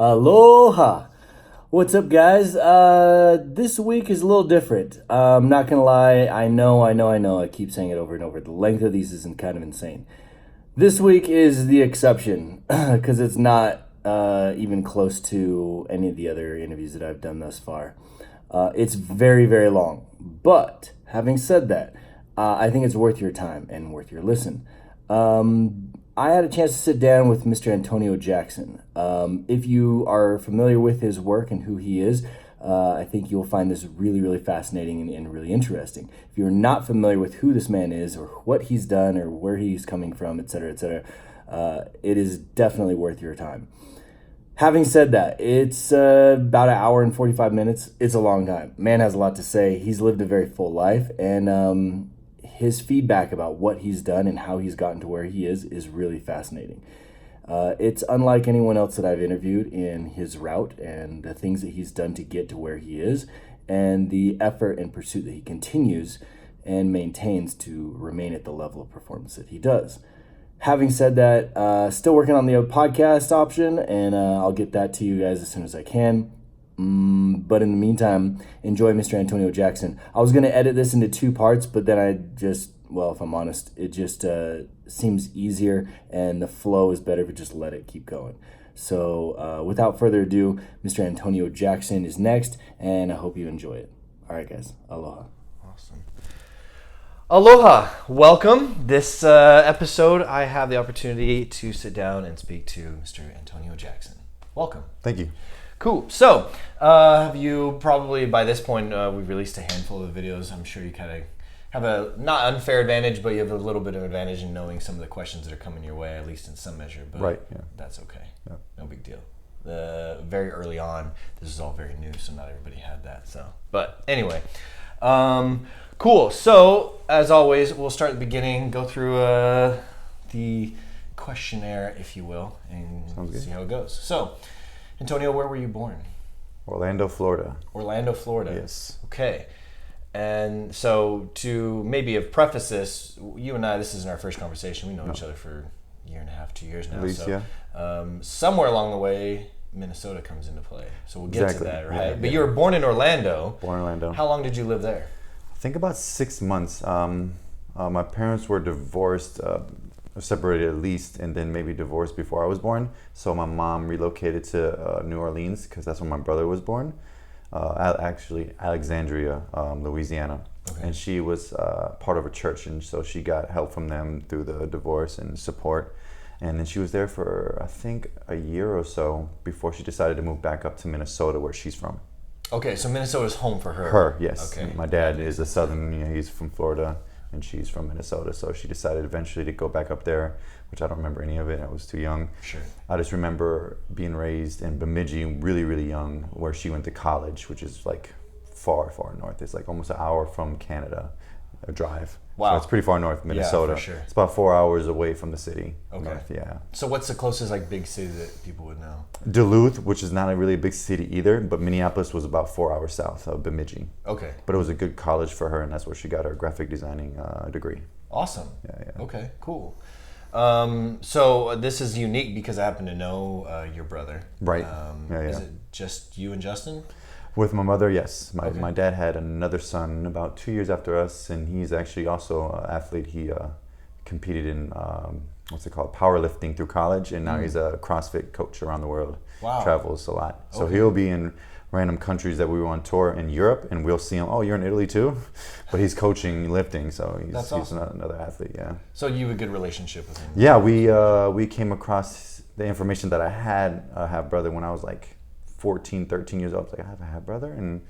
Aloha! What's up, guys? This week is a little different. I'm not gonna lie. I know. I keep saying it over and over. The length of these isn't kind of insane. This week is the exception because it's not even close to any of the other interviews that I've done thus far. It's very, very long. But having said that, I think it's worth your time and worth your listen. I had a chance to sit down with Mr. Antonio Jackson. If you are familiar with his work and who he is, I think you'll find this really, really fascinating and really interesting. If you're not familiar with who this man is or what he's done or where he's coming from, etc., it is definitely worth your time. Having said that, it's about an hour and 45 minutes. It's a long time. Man has a lot to say. He's lived a very full life, and his feedback about what he's done and how he's gotten to where he is really fascinating. It's unlike anyone else that I've interviewed in his route and the things that he's done to get to where he is and the effort and pursuit that he continues and maintains to remain at the level of performance that he does. Having said that, still working on the podcast option, and I'll get that to you guys as soon as I can. But in the meantime, enjoy Mr. Antonio Jackson. I was going to edit this into 2 parts, but then if I'm honest, it just seems easier and the flow is better if we just let it keep going. So without further ado, Mr. Antonio Jackson is next, and I hope you enjoy it. All right, guys. Aloha. Awesome. Aloha. Welcome. This episode, I have the opportunity to sit down and speak to Mr. Antonio Jackson. Welcome. Thank you. Cool. So, have you probably, by this point, we've released a handful of videos. I'm sure you kind of have a, not unfair advantage, but you have a little bit of advantage in knowing some of the questions that are coming your way, at least in some measure. But right, yeah. That's okay. Yeah. No big deal. Very early on, this is all very new, so not everybody had that. So, but anyway, cool. So, as always, we'll start at the beginning, go through the questionnaire, if you will, and see how it goes. So, Antonio, where were you born? Orlando, Florida. Orlando, Florida. Yes. Okay. And so to maybe have prefaced this, you and I, this isn't our first conversation. We know each other for a year and a half, 2 years now. At least, so, yeah. Somewhere along the way, Minnesota comes into play. So we'll get to that, right? Yeah, but you were born in Orlando. Born in Orlando. How long did you live there? I think about 6 months. My parents were divorced, separated at least, and then maybe divorced before I was born. So my mom relocated to New Orleans because that's when my brother was born. Actually, Alexandria, Louisiana. Okay. And she was part of a church, and so she got help from them through the divorce and support. And then she was there for, I think, a year or so before she decided to move back up to Minnesota, where she's from. Okay, so Minnesota's home for her. Her, yes. Okay. My dad is a Southern, he's from Florida, and she's from Minnesota. So she decided eventually to go back up there, which I don't remember any of it. I was too young. Sure. I just remember being raised in Bemidji really, really young, where she went to college, which is like far, far north. It's like almost an hour from Canada, a drive. Wow. So it's pretty far north, Minnesota. Yeah, for sure. It's about 4 hours away from the city. Okay. North, yeah. So what's the closest like big city that people would know? Duluth, which is not a really big city either, but Minneapolis was about 4 hours south of Bemidji. Okay. But it was a good college for her, and that's where she got her graphic designing degree. Awesome. Yeah. Okay, cool. So this is unique because I happen to know your brother. Right. Is it just you and Justin? With my mother, yes. Okay. My dad had another son about 2 years after us, and he's actually also an athlete. He competed in, powerlifting through college, and now he's a CrossFit coach around the world. Wow. Travels a lot. So Okay. he'll be in random countries that we were on tour in Europe, and we'll see him, oh, you're in Italy too? But he's coaching lifting, so he's awesome. another athlete, yeah. So you have a good relationship with him? Yeah, we came across the information that I had a half-brother when I was like 14, 13 years old. I was like, I have a half-brother? And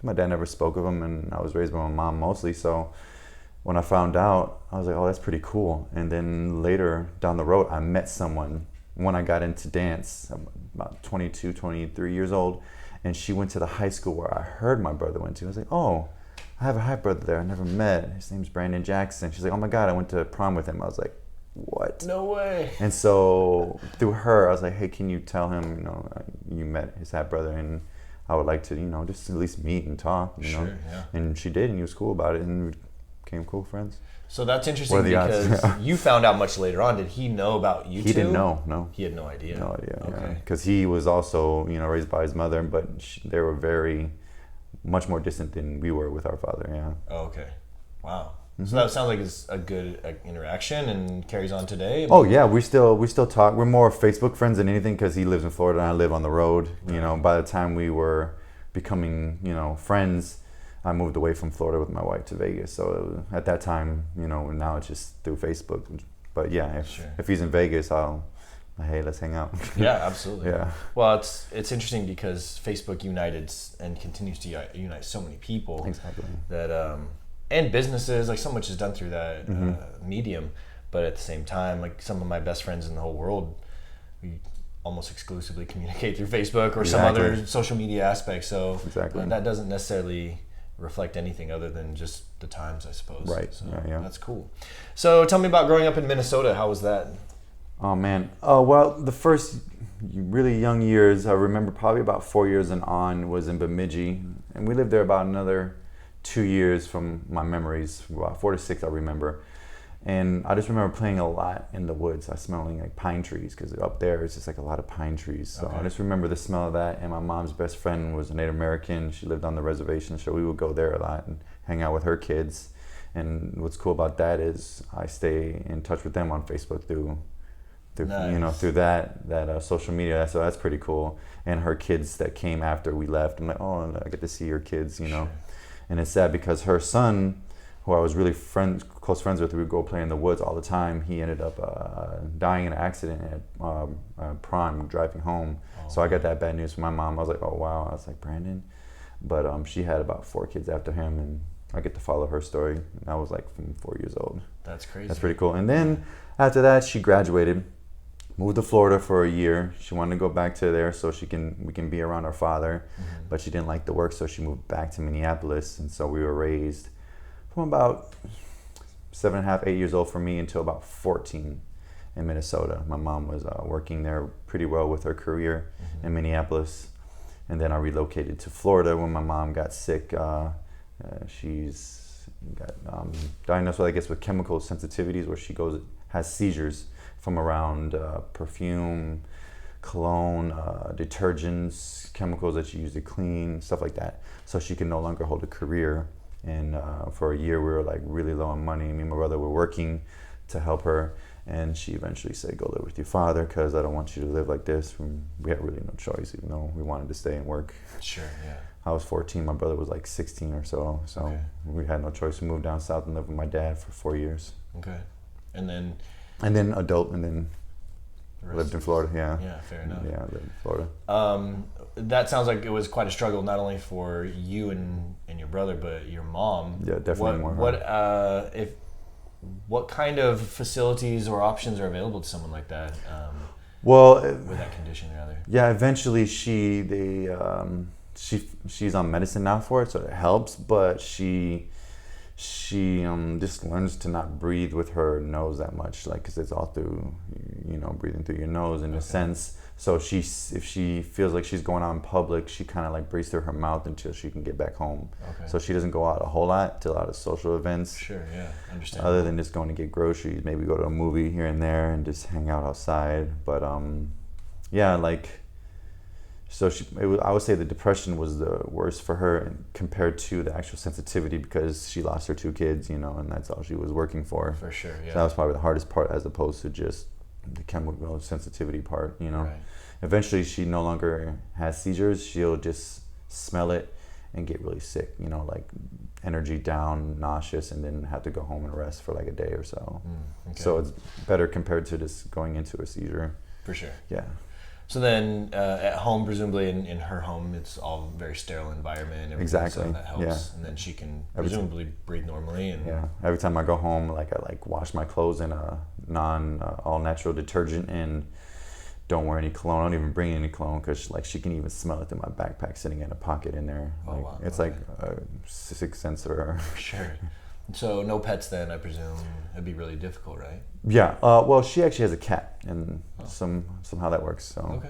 my dad never spoke of him, and I was raised by my mom mostly, so when I found out, I was like, oh, that's pretty cool. And then later down the road, I met someone when I got into dance, about 22, 23 years old, and she went to the high school where I heard my brother went to. I was like, oh, I have a half-brother there I never met. His name's Brandon Jackson. She's like, oh my God, I went to prom with him. I was like, what? No way. And so through her, I was like, hey, can you tell him, you met his half-brother, and I would like to, just at least meet and talk, Sure, yeah. And she did, and he was cool about it. And became cool friends. So that's interesting What are the odds? because you found out much later on. Did he know about you two? He didn't know. No. He had no idea. No idea. Okay. Because he was also, raised by his mother, but they were much more distant than we were with our father. Yeah. Oh, okay. Wow. So that sounds like it's a good interaction and carries on today. Oh yeah, we still talk. We're more Facebook friends than anything because he lives in Florida and I live on the road. Right. By the time we were becoming friends, I moved away from Florida with my wife to Vegas. So at that time, now it's just through Facebook. But yeah, if he's in Vegas, hey, let's hang out. Yeah, absolutely. Yeah. Well, it's interesting because Facebook united and continues to unite so many people. Exactly. That and businesses, like so much is done through that medium. But at the same time, like some of my best friends in the whole world, we almost exclusively communicate through Facebook or some other social media aspect. So that doesn't necessarily reflect anything other than just the times, I suppose. Right. So yeah. that's cool. So tell me about growing up in Minnesota. How was that? Oh man. Well, the first really young years, I remember probably about 4 years and on was in Bemidji, and we lived there about another 2 years from my memories, about 4 to 6 I remember. And I just remember playing a lot in the woods. I smelling like pine trees because up there it's just like a lot of pine trees. So I just remember the smell of that. And my mom's best friend was a Native American. She lived on the reservation, so we would go there a lot and hang out with her kids. And what's cool about that is I stay in touch with them on Facebook through Nice. through that social media. So that's pretty cool. And her kids that came after we left, I'm like, oh, I get to see your kids, Sure. And it's sad because her son, who I was really close friends with, we would go play in the woods all the time. He ended up dying in an accident at Prime driving home. So I got that bad news from my mom. I was like, oh wow. I was like, Brandon, but she had about 4 kids after him, and I get to follow her story. And I was like 4 years old. That's crazy. That's pretty cool. And then after that, she graduated, moved to Florida for a year. She wanted to go back to there so we can be around our father, but she didn't like the work, so she moved back to Minneapolis. And so we were raised from about 7.5, 8 years old for me until about 14 in Minnesota. My mom was working there pretty well with her career in Minneapolis. And then I relocated to Florida when my mom got sick. She's got diagnosed with, I guess, with chemical sensitivities where she has seizures from around perfume, cologne, detergents, chemicals that you use to clean, stuff like that. So she can no longer hold a career. And for a year, we were like really low on money. Me and my brother were working to help her. And she eventually said, go live with your father because I don't want you to live like this. We had really no choice, even though we wanted to stay and work. Sure, yeah. I was 14, my brother was like 16 or so. So we had no choice. We moved down south and lived with my dad for 4 years. Okay. And then adult, and then lived in Florida. Yeah, fair enough. Yeah, I lived in Florida. That sounds like it was quite a struggle, not only for you and your brother, but your mom. Yeah, definitely more. What kind of facilities or options are available to someone like that? With that condition, rather. Yeah, eventually she's on medicine now for it, so it helps. But she just learns to not breathe with her nose that much, like, because it's all through, breathing through your nose in a sense. So if she feels like she's going out in public, she kind of like breathes through her mouth until she can get back home. Okay. So she doesn't go out a whole lot to a lot of social events. Sure, yeah, understand. Other than just going to get groceries, maybe go to a movie here and there and just hang out outside. But yeah, like, so I would say the depression was the worst for her compared to the actual sensitivity because she lost her 2 kids, and that's all she was working for. For sure, yeah. So that was probably the hardest part as opposed to just the chemical sensitivity part, Right. Eventually she no longer has seizures. She'll just smell it and get really sick, like energy down, nauseous, and then have to go home and rest for like a day or so. Okay. So it's better compared to just going into a seizure. For sure. Yeah. So then at home, presumably in her home, it's all very sterile environment. Exactly. So that helps. Yeah. And then she can presumably breathe normally. And yeah. Every time I go home, I wash my clothes in a all natural detergent and don't wear any cologne. I don't even bring any cologne because she can even smell it through my backpack sitting in a pocket in there. Wow. It's like a 6th sense for her. Sure. So no pets then, I presume. It'd be really difficult, right? Yeah. Well, she actually has a cat, and somehow that works. So okay.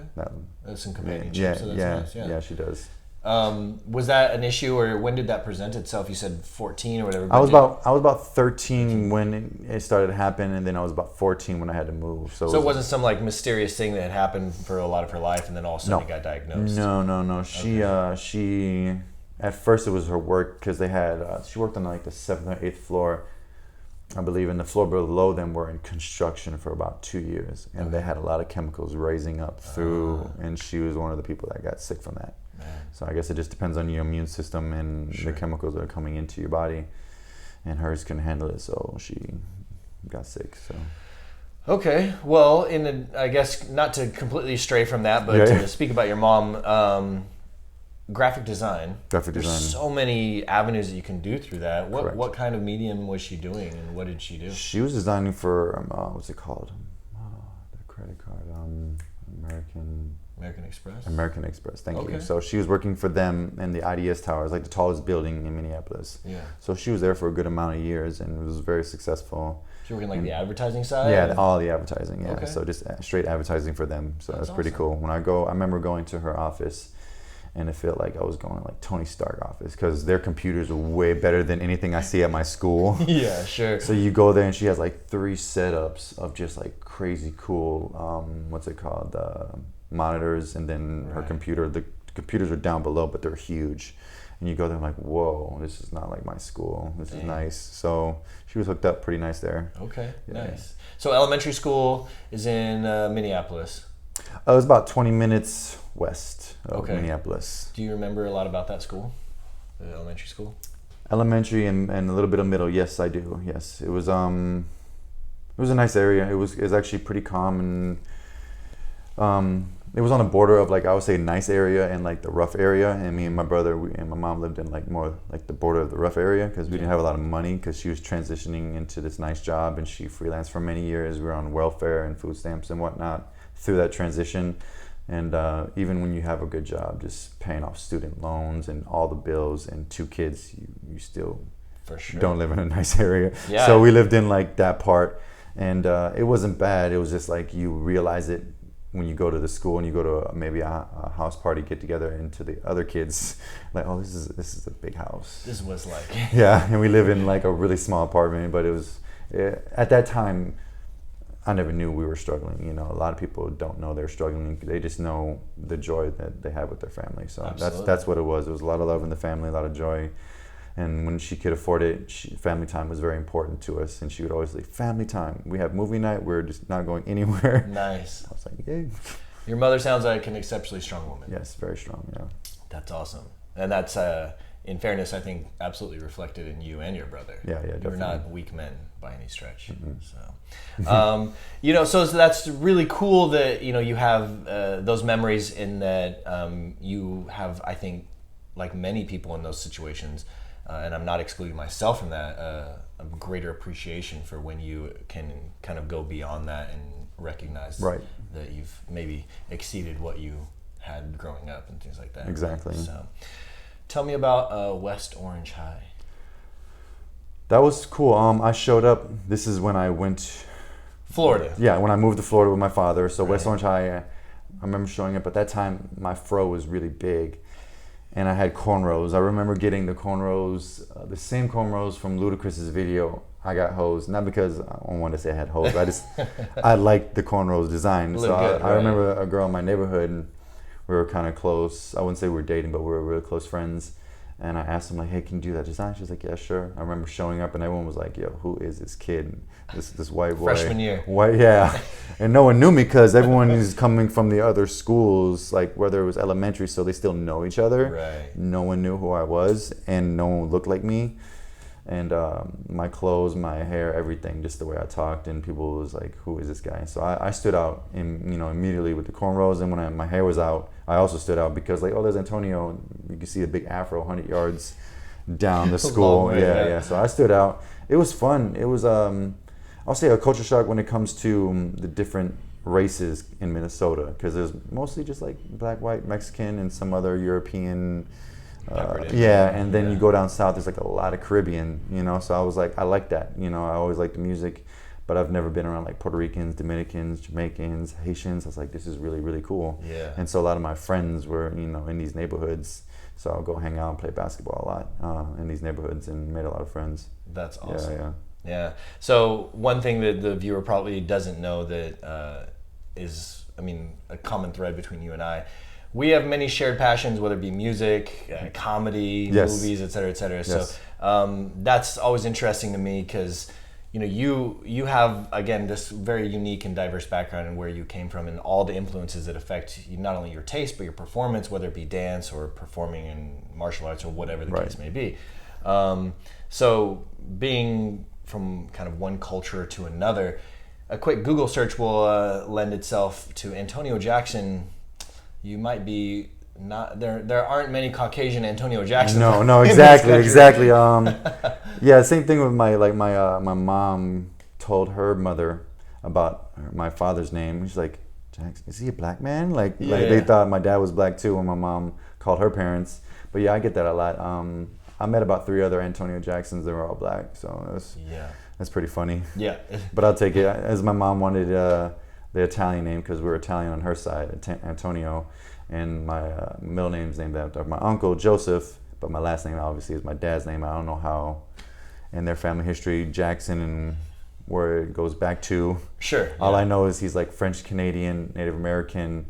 That's some companionship. Yeah. So that's yeah. nice. Yeah. She does. Was that an issue, or when did that present itself? You said 14 or whatever. I was about 13 when it started to happen, and then I was about 14 when I had to move. So it wasn't some like mysterious thing that had happened for a lot of her life, and then all of a sudden it got diagnosed. No. She at first it was her work because they had she worked on like the 7th or 8th floor, I believe, and the floor below them were in construction for about 2 years, and they had a lot of chemicals raising up through, and she was one of the people that got sick from that. Man. So I guess it just depends on your immune system and the chemicals that are coming into your body, and hers couldn't handle it, so she got sick. So. Okay, well, I guess not to completely stray from that, but to speak about your mom. Graphic design. There's so many avenues that you can do through that. What kind of medium was she doing, and what did she do? She was designing for what's it called? The credit card. American Express. American Express. Thank you. So she was working for them in the IDS Tower. It's like the tallest building in Minneapolis. Yeah. So she was there for a good amount of years and was very successful. She working like the advertising side? Yeah, all the advertising. Yeah. Okay. So just straight advertising for them. So that's pretty cool. When I remember going to her office. And it felt like I was going to like Tony Stark office because their computers are way better than anything I see at my school. Yeah, sure. So you go there and she has like 3 setups of just like crazy cool, what's it called, monitors, and then her computer. The computers are down below, but they're huge. And you go there and like, whoa, this is not like my school. This is nice. So she was hooked up pretty nice there. Okay, nice. So elementary school is in Minneapolis. It was about 20 minutes west of Minneapolis. Do you remember a lot about that school, the elementary school? Elementary and a little bit of middle. Yes, I do. Yes, it was a nice area. It was actually pretty calm, and it was on the border of like I would say nice area and like the rough area. And me and my brother and my mom lived in like more like the border of the rough area because we didn't have a lot of money because she was transitioning into this nice job and she freelanced for many years. We were on welfare and food stamps and whatnot through that transition. And even when you have a good job, just paying off student loans and all the bills and 2 kids, you still don't live in a nice area. Yeah. So we lived in like that part, and it wasn't bad. It was just like you realize it when you go to the school and you go to maybe a house party get together, and to the other kids, like, oh, this is a big house. This was like yeah, and we live in like a really small apartment, but it was at that time. I never knew we were struggling. You know, a lot of people don't know they're struggling. They just know the joy that they have with their family. So that's what it was. It was a lot of love in the family, a lot of joy. And when she could afford it, family time was very important to us. And she would always say, family time. We have movie night. We're just not going anywhere. Nice. I was like, yay. Your mother sounds like an exceptionally strong woman. Yes, very strong, yeah. That's awesome. And that's, in fairness, I think absolutely reflected in you and your brother. Yeah, definitely. You're not weak men by any stretch. Mm-hmm. So, so that's really cool that, you have those memories in that you have, I think, like many people in those situations, and I'm not excluding myself from that, a greater appreciation for when you can kind of go beyond that and recognize that you've maybe exceeded what you had growing up and things like that. Exactly. So, tell me about West Orange High. That was cool. I showed up. This is when I went... Florida. Yeah, when I moved to Florida with my father. So West Orange High, I remember showing up. At that time, my fro was really big. And I had cornrows. I remember getting the cornrows, the same cornrows from Ludacris's video. I got hosed. Not because I wanted to say I had hosed. I liked the cornrows design. So I remember a girl in my neighborhood, and we were kind of close. I wouldn't say we were dating, but we were really close friends. And I asked him, like, hey, can you do that design? She was like, yeah, sure. I remember showing up and everyone was like, yo, who is this kid? This white boy. Freshman year. White, yeah. And no one knew me because everyone is coming from the other schools, like whether it was elementary, so they still know each other. Right. No one knew who I was and no one looked like me. And my clothes, my hair, everything, just the way I talked, and people was like, who is this guy? So I stood out immediately with the cornrows, and when my hair was out, I also stood out because like, oh, there's Antonio. You can see a big afro 100 yards down the school. Yeah. So I stood out. It was fun. It was, I'll say a culture shock when it comes to the different races in Minnesota, because there's mostly just like black, white, Mexican, and some other European. And then you go down south, there's like a lot of Caribbean, so I was like, I like that, I always liked the music, but I've never been around like Puerto Ricans, Dominicans, Jamaicans, Haitians. I was like, this is really, really cool. Yeah. And so a lot of my friends were, in these neighborhoods. So I'll go hang out and play basketball a lot in these neighborhoods and made a lot of friends. That's awesome. Yeah. So one thing that the viewer probably doesn't know that is, a common thread between you and I. We have many shared passions, whether it be music, comedy, movies, et cetera, et cetera. Yes. So that's always interesting to me because, you have, again, this very unique and diverse background in where you came from and all the influences that affect you, not only your taste, but your performance, whether it be dance or performing in martial arts or whatever the case may be. So being from kind of one culture to another, a quick Google search will lend itself to Antonio Jackson. You might be not there. There aren't many Caucasian Antonio Jacksons. No, exactly. Yeah, same thing with my mom told her mother about my father's name. She's like, Jackson, is he a black man? Like they thought my dad was black too when my mom called her parents. But yeah, I get that a lot. I met about 3 other Antonio Jacksons. They were all black, so that's pretty funny. Yeah. But I'll take it. As my mom wanted the Italian name because we're Italian on her side, Antonio, and my middle name's named after my uncle Joseph, but my last name obviously is my dad's name. I don't know how in their family history Jackson and where it goes back to. Sure. All I know is he's like French Canadian, Native American,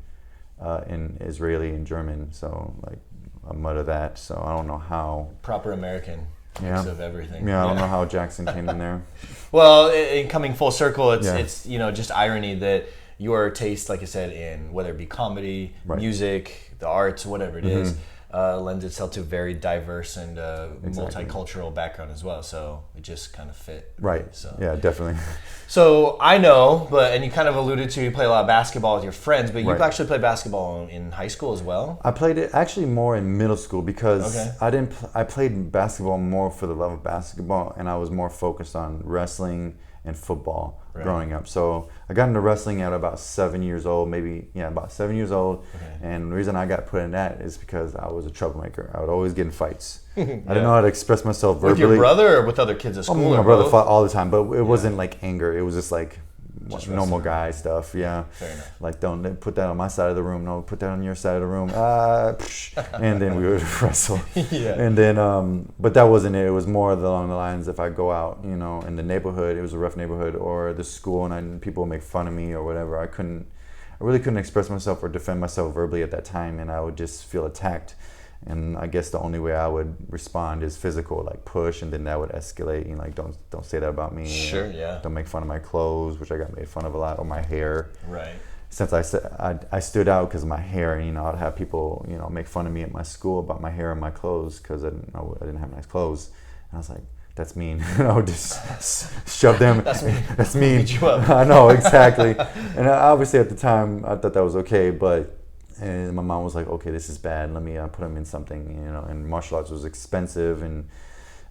and Israeli and German. So like a mud of that. So I don't know how. Proper American mix of everything. Yeah, I don't know how Jackson came in there. Well, in coming full circle, it's just irony that your taste, like I said, in whether it be comedy, music, the arts, whatever it is, lends itself to a very diverse and multicultural background as well. So it just kind of fit. Right. So. Yeah, definitely. So I know, and you kind of alluded to, you play a lot of basketball with your friends, but you've actually played basketball in high school as well? I played it actually more in middle school because I played basketball more for the love of basketball, and I was more focused on wrestling and football growing up. So I got into wrestling at about 7 years old, about 7 years old. And the reason I got put in that is because I was a troublemaker. I would always get in fights. I didn't know how to express myself verbally. With your brother or with other kids at school? My brother fought all the time, but it wasn't like anger. It was just like normal guy stuff. Yeah. Fair enough. Like, don't put that on my side of the room. No, put that on your side of the room. And then we would wrestle. And then, but that wasn't it. It was more along the lines, if I go out, in the neighborhood, it was a rough neighborhood, or the school, and people would make fun of me or whatever. I really couldn't express myself or defend myself verbally at that time, and I would just feel attacked. And I guess the only way I would respond is physical, like push, and then that would escalate. And like, don't say that about me. Sure, yeah. Don't make fun of my clothes, which I got made fun of a lot, or my hair. Right. Since I stood out because of my hair, I'd have people, make fun of me at my school about my hair and my clothes because I didn't have nice clothes. And I was like, that's mean. I would just shove them. That's mean. That's mean. Beat you up. I know, exactly. And obviously at the time, I thought that was okay, but. And my mom was like, okay, this is bad. Let me put him in something, and martial arts was expensive,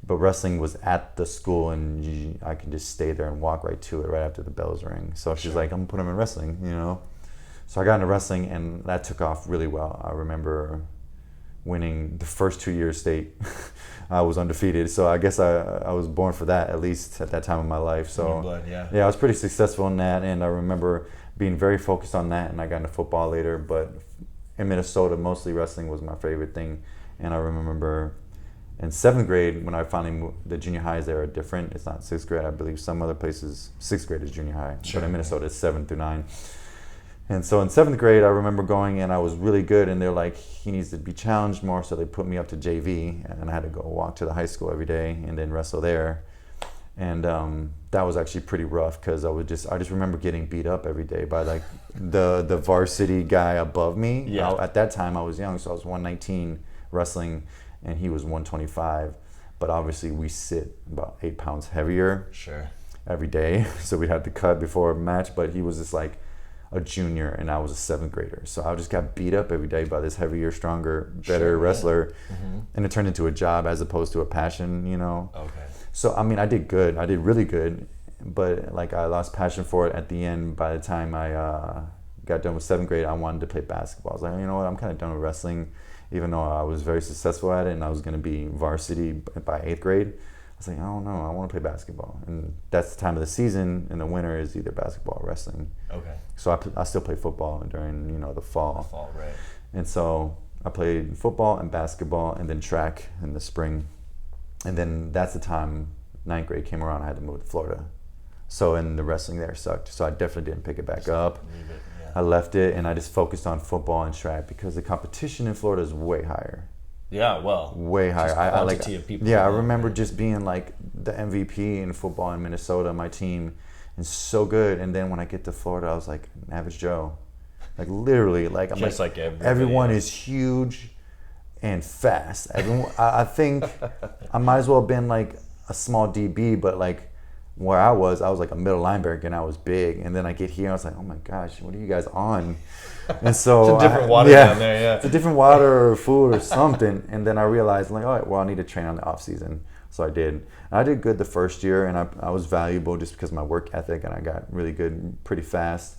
but wrestling was at the school, and I could just stay there and walk right to it right after the bells ring. So she's like, I'm going to put him in wrestling, So I got into wrestling, and that took off really well. I remember winning the first 2 years state. I was undefeated, so I guess I was born for that, at least at that time in my life. So blood, yeah, I was pretty successful in that, and I remember being very focused on that, and I got into football later, but in Minnesota, mostly wrestling was my favorite thing. And I remember in 7th grade, when I finally moved, the junior highs there are different. It's not 6th grade. I believe some other places, 6th grade is junior high. Sure. But in Minnesota, it's 7 through 9. And so in 7th grade, I remember going, and I was really good, and they're like, he needs to be challenged more, so they put me up to JV, and I had to go walk to the high school every day and then wrestle there. And that was actually pretty rough because I just remember getting beat up every day by like the varsity guy above me. Yeah. At that time I was young, so I was 119 wrestling, and he was 125. But obviously we sit about 8 pounds heavier. Sure. Every day, so we'd have to cut before a match. But he was just like a junior, and I was a 7th grader, so I just got beat up every day by this heavier, stronger, better wrestler, and it turned into a job as opposed to a passion. Okay. So, I did good. I did really good, but like I lost passion for it at the end. By the time I got done with 7th grade, I wanted to play basketball. I was like, you know what, I'm kind of done with wrestling, even though I was very successful at it and I was going to be varsity by 8th grade. I was like, I don't know, I want to play basketball. And that's the time of the season. In the winter is either basketball or wrestling. Okay. So I still play football during the fall. The fall, right. And so I played football and basketball and then track in the spring. And then that's the time 9th grade came around, I had to move to Florida. So, and the wrestling there sucked. So I definitely didn't pick it back up. Leave it, yeah. I left it and I just focused on football and track because the competition in Florida is way higher. Yeah, well, Way higher. just I like. quantity of people. Yeah, I remember just being like the MVP in football in Minnesota, my team, and so good. And then when I get to Florida, I was like an average Joe, like literally, like I'm Just like everybody everyone else. is huge and fast. Everyone, I think I might as well have been like a small DB, but like where I was like a middle linebacker and I was big. And then I get here, I was like, oh my gosh, what are you guys on? And so It's a different water down there, yeah. It's a different water or food or something. And then I realized, like, all right, well, I need to train on the off season. So I did. And I did good the first year, and I was valuable just because of my work ethic, and I got really good pretty fast.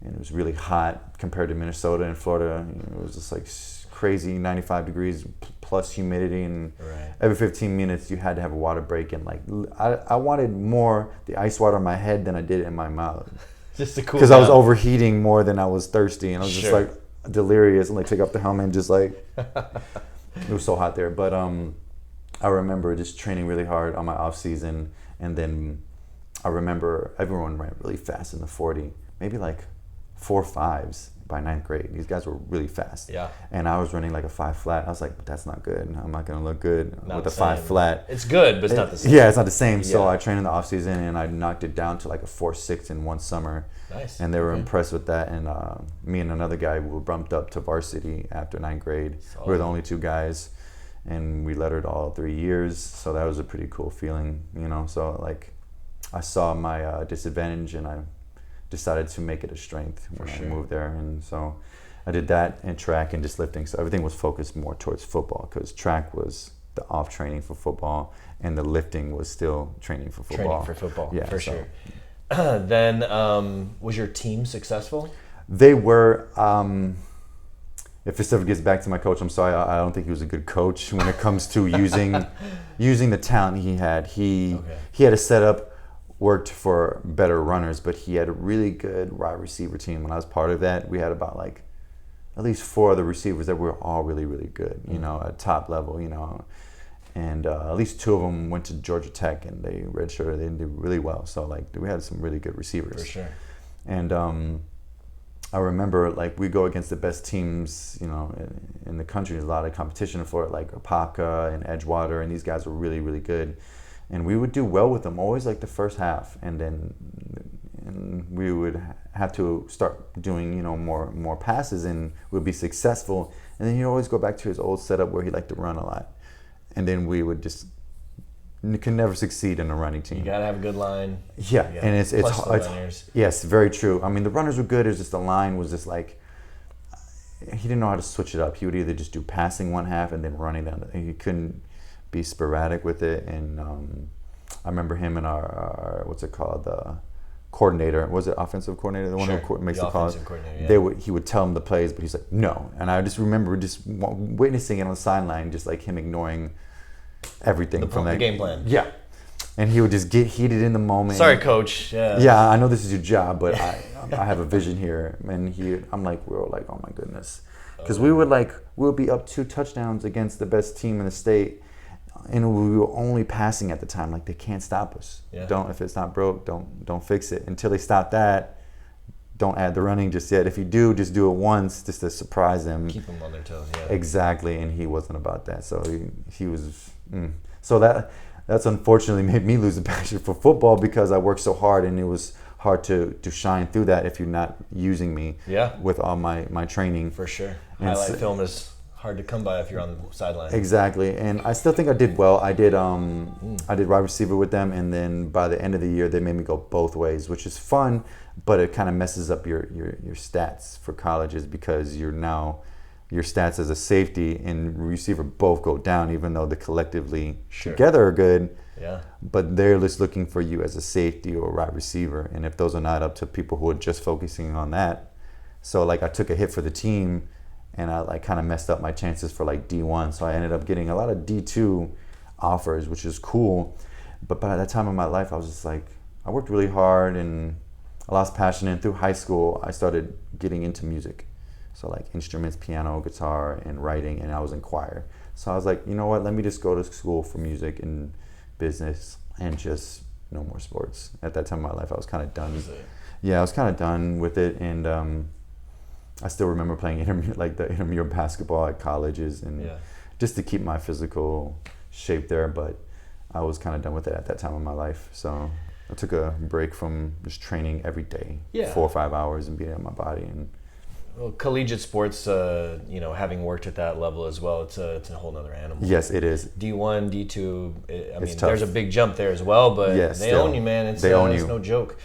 And it was really hot compared to Minnesota and Florida. It was just like crazy 95 degrees plus humidity, and Right. every 15 minutes you had to have a water break. And like I wanted more the ice water in my head than I did in my mouth. Just to cool Because I was down. overheating more than I was thirsty, and I was just Sure. like delirious and like take off the helmet and just like it was so hot there. But I remember just training really hard on my off season, and then I remember everyone ran really fast in the 40, maybe like 4.5s by 9th grade. These guys were really fast. Yeah. And I was running like a 5 flat. I was like, that's not good. I'm not gonna look good Not with the a 5 same. flat. It's good, but it's not the same. Yeah, it's not the same. So Yeah. I trained in the off season and I knocked it down to like a 4.6 in one summer. Nice. And they were Okay. impressed with that. And me and another guy were bumped up to varsity after 9th grade. We were the only 2 guys, and we lettered all 3 years. So that was a pretty cool feeling, So like, I saw my disadvantage, and I decided to make it a strength when sure. I moved there. And so I did that and track and just lifting. So everything was focused more towards football, because track was the off training for football, and the lifting was still training for football. Training for football, Yeah, for so sure. Then, was your team successful? They were. If this ever gets back to my coach, I'm sorry. I don't think he was a good coach when it comes to using the talent he had. He had a setup, worked for better runners, but he had a really good wide receiver team. When I was part of that, we had about like at least 4 other receivers that were all really, really good. At top level. And at least 2 of them went to Georgia Tech, and they redshirted. They did really well. So like we had some really good receivers. For sure. And I remember like we go against the best teams, in the country. There's a lot of competition for it, like Apopka and Edgewater, and these guys were really, really good. And we would do well with them, always like the first half, and then we would have to start doing more passes, and we'd be successful. And then he'd always go back to his old setup where he liked to run a lot, and then we would just can never succeed in a running team. You gotta have a good line. Yeah, and it's Plus the runners. yes, very true. I mean, the runners were good. It's just the line was just like he didn't know how to switch it up. He would either just do passing one half and then running down. He couldn't be sporadic with it. And I remember him and our what's it called, the coordinator. Was it offensive coordinator? The one who makes the calls. He would tell him the plays, but he's like, no. And I just remember just witnessing it on the sideline, just like him ignoring everything from that game plan. Yeah. And he would just get heated in the moment. Sorry, coach. Yeah, I know this is your job, but I have a vision here. And we were like, oh my goodness. Because we would be up 2 touchdowns against the best team in the state, and we were only passing at the time. Like, they can't stop us. Yeah. If it's not broke, don't fix it. Until they stop that, don't add the running just yet. If you do, just do it once just to surprise them. Keep them on their toes, yeah. Exactly, and he wasn't about that. So he was... So that's unfortunately made me lose a passion for football, because I worked so hard, and it was hard to shine through that if you're not using me with all my training. For sure. And Highlight film is hard to come by if you're on the sideline. Exactly, and I still think I did well. I did wide receiver with them, and then by the end of the year, they made me go both ways, which is fun, but it kind of messes up your stats for colleges, because your stats as a safety and receiver both go down, even though they collectively together are good. Yeah. But they're just looking for you as a safety or wide receiver, and if those are not up to people who are just focusing on that, so like I took a hit for the team, and I like kind of messed up my chances for like D1. So I ended up getting a lot of D2 offers, which is cool. But by that time in my life, I was just like, I worked really hard and I lost passion. And through high school, I started getting into music. So like instruments, piano, guitar, and writing, and I was in choir. So I was like, you know what, let me just go to school for music and business and just no more sports. At that time in my life, I was kind of done. Yeah, I was kind of done with it. And I still remember playing the intramural basketball at colleges and just to keep my physical shape there. But I was kind of done with it at that time in my life. So I took a break from just training every day, 4 or 5 hours and beating up my body. And well, collegiate sports, having worked at that level as well, it's a whole nother animal. Yes, it is. D1, D2, I mean, tough. there's a big jump there as well, but they own you, man. They own you. It's no joke.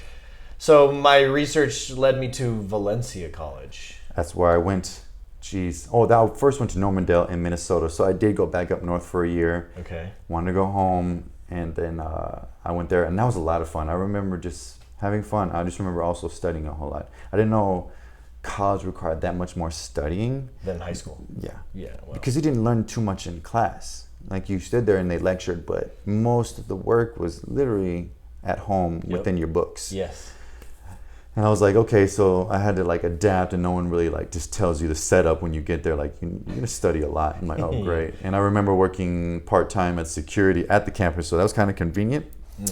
So my research led me to Valencia College. That's where I went. Jeez. Oh, I first went to Normandale in Minnesota. So I did go back up north for a year. Okay. Wanted to go home, and then I went there, and that was a lot of fun. I remember just having fun. I just remember also studying a whole lot. I didn't know college required that much more studying than high school. Yeah. Well. Because you didn't learn too much in class. Like you stood there and they lectured, but most of the work was literally at home within your books. Yes. And I was like, okay, so I had to like adapt, and no one really like just tells you the setup when you get there. Like you're gonna study a lot. I'm like, oh great. And I remember working part-time at security at the campus, so that was kind of convenient.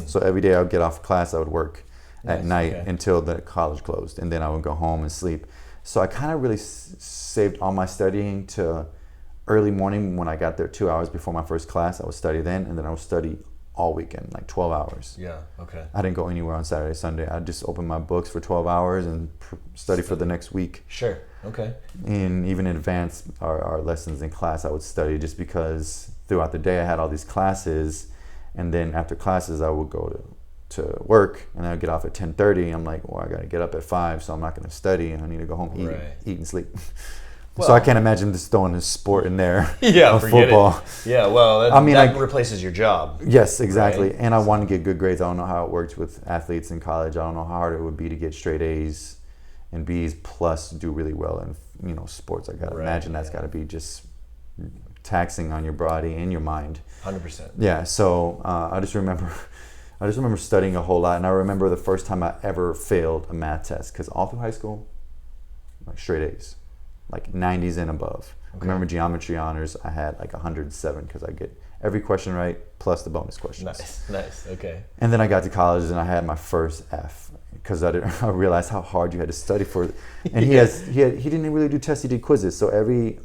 So every day I would get off class, I would work at night until the college closed, and then I would go home and sleep. So I kind of really saved all my studying to early morning. When I got there 2 hours before my first class, I would study then, and then I would study all weekend, like 12 hours. Yeah, okay. I didn't go anywhere on Saturday, Sunday. I'd just open my books for 12 hours and study for the next week. Sure, okay. And even in advance our lessons in class, I would study just because throughout the day I had all these classes, and then after classes I would go to work, and I'd get off at 10:30. I'm like, well, I got to get up at 5, so I'm not going to study, and I need to go home, eat and sleep. Well, so I can't imagine just throwing a sport in there. Yeah, football. Yeah, well, that replaces your job. Yes, exactly. Right? And I want to get good grades. I don't know how it works with athletes in college. I don't know how hard it would be to get straight A's and B's plus do really well in sports. I got to imagine that's got to be just taxing on your body and your mind. 100%. Yeah. So I just remember studying a whole lot, and I remember the first time I ever failed a math test, because all through high school, like straight A's. Like 90s and above. Okay. I remember geometry honors, I had like 107 because I get every question right plus the bonus questions. Nice, okay. And then I got to college and I had my first F because I realized how hard you had to study for it. And he didn't really do tests, he did quizzes. So every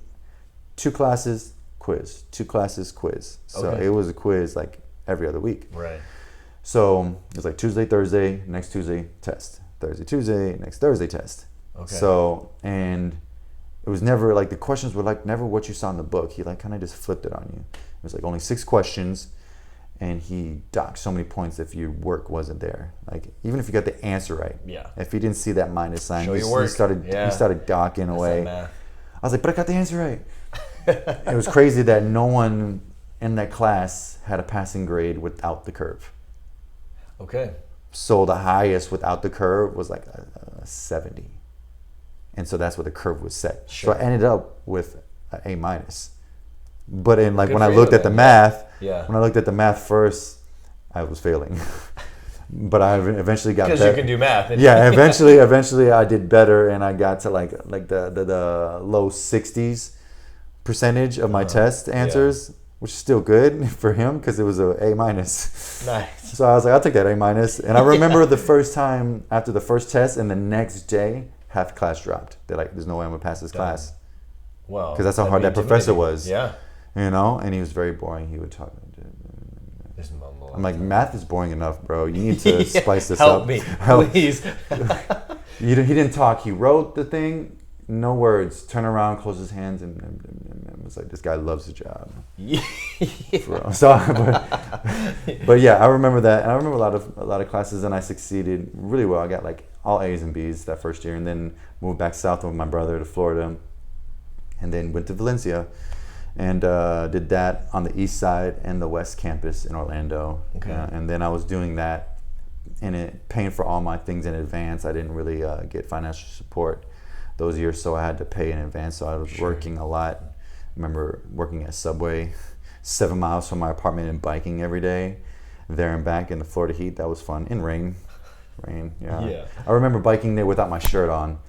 2 classes, quiz, 2 classes, quiz. So it was a quiz like every other week. Right. So it was like Tuesday, Thursday, next Tuesday, test. Thursday, Tuesday, next Thursday, test. Okay. So, and it was never like the questions were like never what you saw in the book. He like kind of just flipped it on you. It was like only 6 questions, and he docked so many points if your work wasn't there. Like even if you got the answer right, if you didn't see that minus sign, he started docking away. I was like, but I got the answer right. It was crazy that no one in that class had a passing grade without the curve. Okay. So the highest without the curve was like a 70. And so that's where the curve was set. Sure. So I ended up with an A minus. But in like when I looked at the math, when I looked at the math first, I was failing. But I eventually got better. Because you can do math. Eventually I did better, and I got to like the low 60s percentage of my test answers, which is still good for him because it was an A minus. Nice. So I was like, I'll take that A minus. And I remember the first time after the first test, and the next day, half class dropped. They're like, there's no way I'm gonna pass this class. Well, because that's how hard that professor was. Yeah. And he was very boring. He would talk. I'm like, math is boring enough, bro. You need to spice this up. Help me, please. He didn't talk. He wrote the thing, no words. Turn around, close his hands, and was like, this guy loves his job. But yeah, I remember that, and I remember a lot of classes, and I succeeded really well. I got like all A's and B's that first year, and then moved back south with my brother to Florida, and then went to Valencia, and did that on the east side and the west campus in Orlando. Okay. And then I was doing that, and paying for all my things in advance. I didn't really get financial support those years, so I had to pay in advance. So I was working a lot. I remember working at Subway 7 miles from my apartment and biking every day. there and back in the Florida heat. That was fun. In rain. Yeah. Yeah. I remember biking there without my shirt on,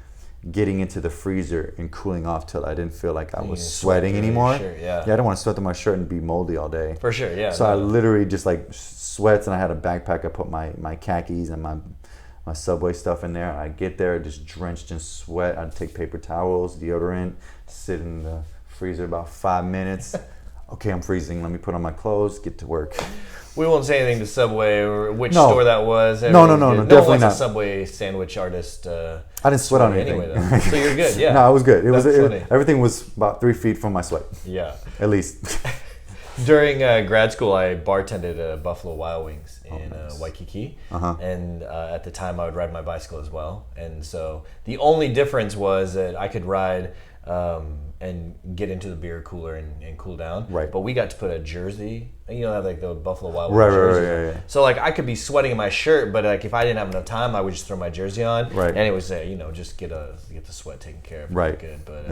getting into the freezer and cooling off till I didn't feel like I was sweating anymore. Sure, yeah. I don't want to sweat through my shirt and be moldy all day. For sure, yeah. So I literally just like sweats, and I had a backpack. I put my khakis and my Subway stuff in there. I'd get there just drenched in sweat. I'd take paper towels, deodorant, sit in the freezer about 5 minutes. Okay, I'm freezing. Let me put on my clothes, get to work. We won't say anything to Subway or which store that was. No, definitely one not. A Subway sandwich artist. I didn't sweat on anything. Anyway, though. So you're good, yeah. No, it was good. Funny. Everything was about 3 feet from my sweat. Yeah. At least. During grad school, I bartended at Buffalo Wild Wings in Waikiki. And at the time, I would ride my bicycle as well. And so the only difference was that I could ride and get into the beer cooler and cool down. Right. But we got to put a jersey, like the Buffalo Wild Wings jerseys. Right. So like I could be sweating in my shirt, but like if I didn't have enough time, I would just throw my jersey on. Right. And it was just get the sweat taken care of. Right. Good. But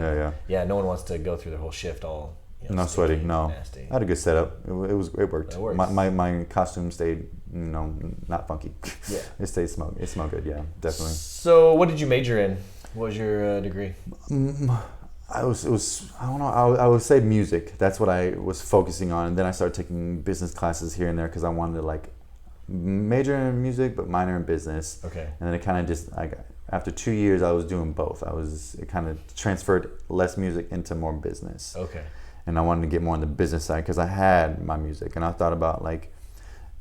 yeah. No one wants to go through the whole shift all. No sweating, no. Nasty. I had a good setup. It worked. It works. My costume stayed, not funky. Yeah. It smelled good. Yeah, definitely. So, what did you major in? What was your degree? I don't know. I would say music. That's what I was focusing on, and then I started taking business classes here and there because I wanted to like major in music but minor in business. Okay. And then it kind of just after 2 years I was doing both. It kind of transferred less music into more business. Okay. And I wanted to get more on the business side because I had my music, and I thought about like,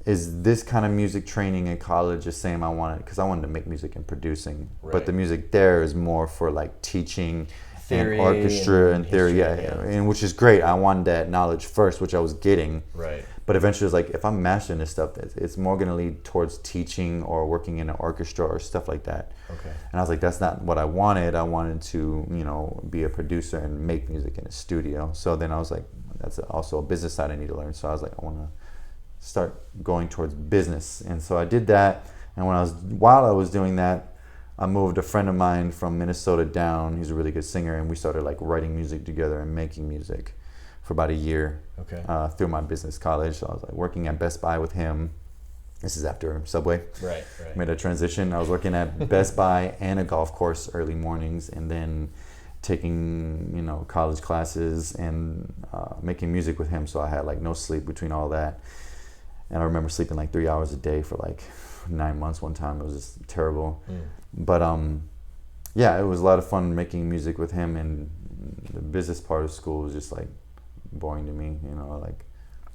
is this kind of music training in college the same I wanted? Because I wanted to make music and producing, but the music there is more for like teaching theory and orchestra and theory, history, and which is great. I wanted that knowledge first, which I was getting. Right. But eventually, it's like if I'm mastering this stuff, it's more going to lead towards teaching or working in an orchestra or stuff like that. Okay. And I was like, that's not what I wanted. I wanted to, be a producer and make music in a studio. So then I was like, that's also a business side I need to learn. So I was like, I want to start going towards business. And so I did that. And while I was doing that, I moved a friend of mine from Minnesota down. He's a really good singer, and we started like writing music together and making music for about a year. Okay. Through my business college. So I was like working at Best Buy with him. This is after Subway. Right. Made a transition. I was working at Best Buy and a golf course early mornings, and then taking college classes and making music with him. So I had like no sleep between all that. And I remember sleeping like 3 hours a day for like 9 months one time. It was just terrible. But it was a lot of fun making music with him, and the business part of school was just like boring to me, like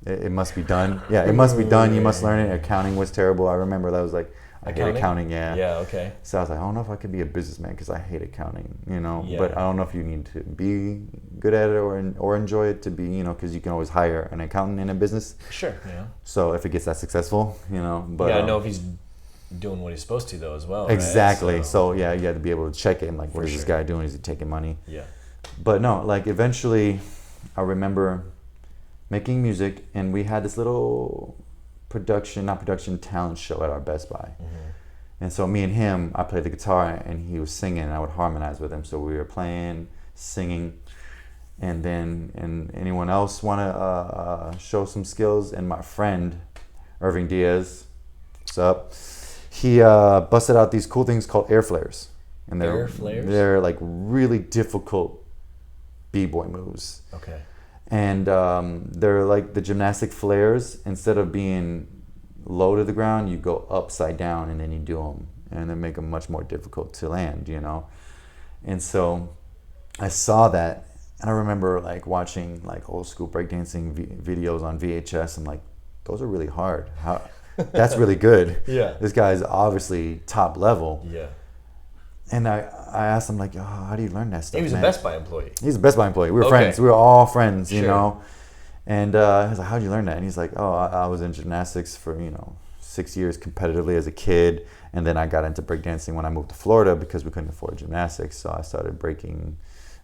it must be done. Yeah, it must be done. You must learn it. Accounting was terrible. I remember that was like, I hate accounting. Yeah, okay. So I was like, I don't know if I could be a businessman because I hate accounting, Yeah. But I don't know if you need to be good at it or enjoy it to be, because you can always hire an accountant in a business. Sure, yeah. So if it gets that successful, but you gotta know if he's doing what he's supposed to though as well. Exactly. Right? So yeah, you had to be able to check it and like, what is this guy doing? Is he taking money? Yeah. But no, like eventually I remember making music, and we had this little talent show at our Best Buy. And so me and him, I played the guitar and he was singing, and I would harmonize with him. So we were playing, singing, and anyone else want to show some skills? And my friend, Irving Diaz, what's up? He busted out these cool things called air flares. And air flares? They're like really difficult b-boy moves. Okay. And they're like the gymnastic flares. Instead of being low to the ground, you go upside down and then you do them, and they make them much more difficult to land, And so I saw that, and I remember like watching like old school breakdancing videos on VHS. I'm like, those are really hard. That's really good. Yeah. This guy's obviously top level. Yeah. And I asked him like, how do you learn that stuff? He was man? a Best Buy employee. He's a Best Buy employee. We were friends. We were all friends, you know. And I was like, how'd you learn that? And he's like, I was in gymnastics for 6 years competitively as a kid, and then I got into breakdancing when I moved to Florida because we couldn't afford gymnastics. So I started breaking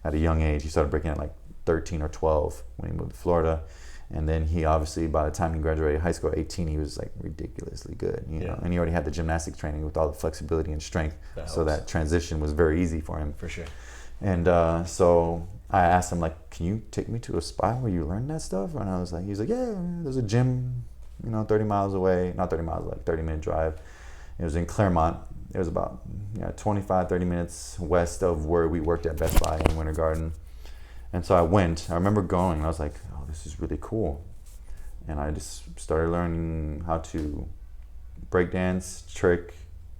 at a young age. He started breaking at like 13 or 12 when he moved to Florida. And then he obviously, by the time he graduated high school at 18, he was like ridiculously good, know. And he already had the gymnastic training with all the flexibility and strength. So that transition was very easy for him. For sure. And so I asked him like, can you take me to a spot where you learn that stuff? And I was like, he's like, yeah, there's a gym 30 miles away. Not 30 miles, like 30-minute drive. It was in Claremont. It was about 25, 30 minutes west of where we worked at Best Buy in Winter Garden. And so I went. I remember going, and I was like, oh, this is really cool. And I just started learning how to breakdance, trick,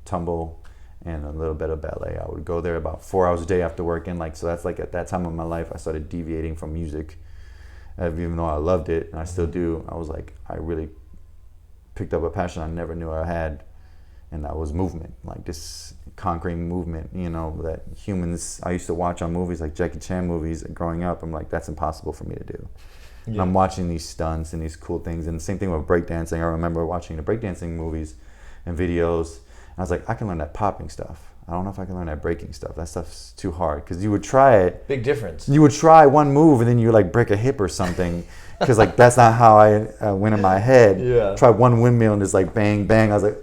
tumble, and a little bit of ballet. I would go there about 4 hours a day after work. And so that's like at that time of my life, I started deviating from music. Even though I loved it, and I still do, I was like, I really picked up a passion I never knew I had. And that was movement, like this conquering movement, that humans, I used to watch on movies like Jackie Chan movies growing up. I'm like, that's impossible for me to do. Yeah. And I'm watching these stunts and these cool things. And the same thing with breakdancing. I remember watching the breakdancing movies and videos. And I was like, I can learn that popping stuff. I don't know if I can learn that breaking stuff. That stuff's too hard. Because you would try it. Big difference. You would try one move and then you would like break a hip or something. Because like that's not how I went in my head. Yeah. Try one windmill and just like bang, bang. I was like,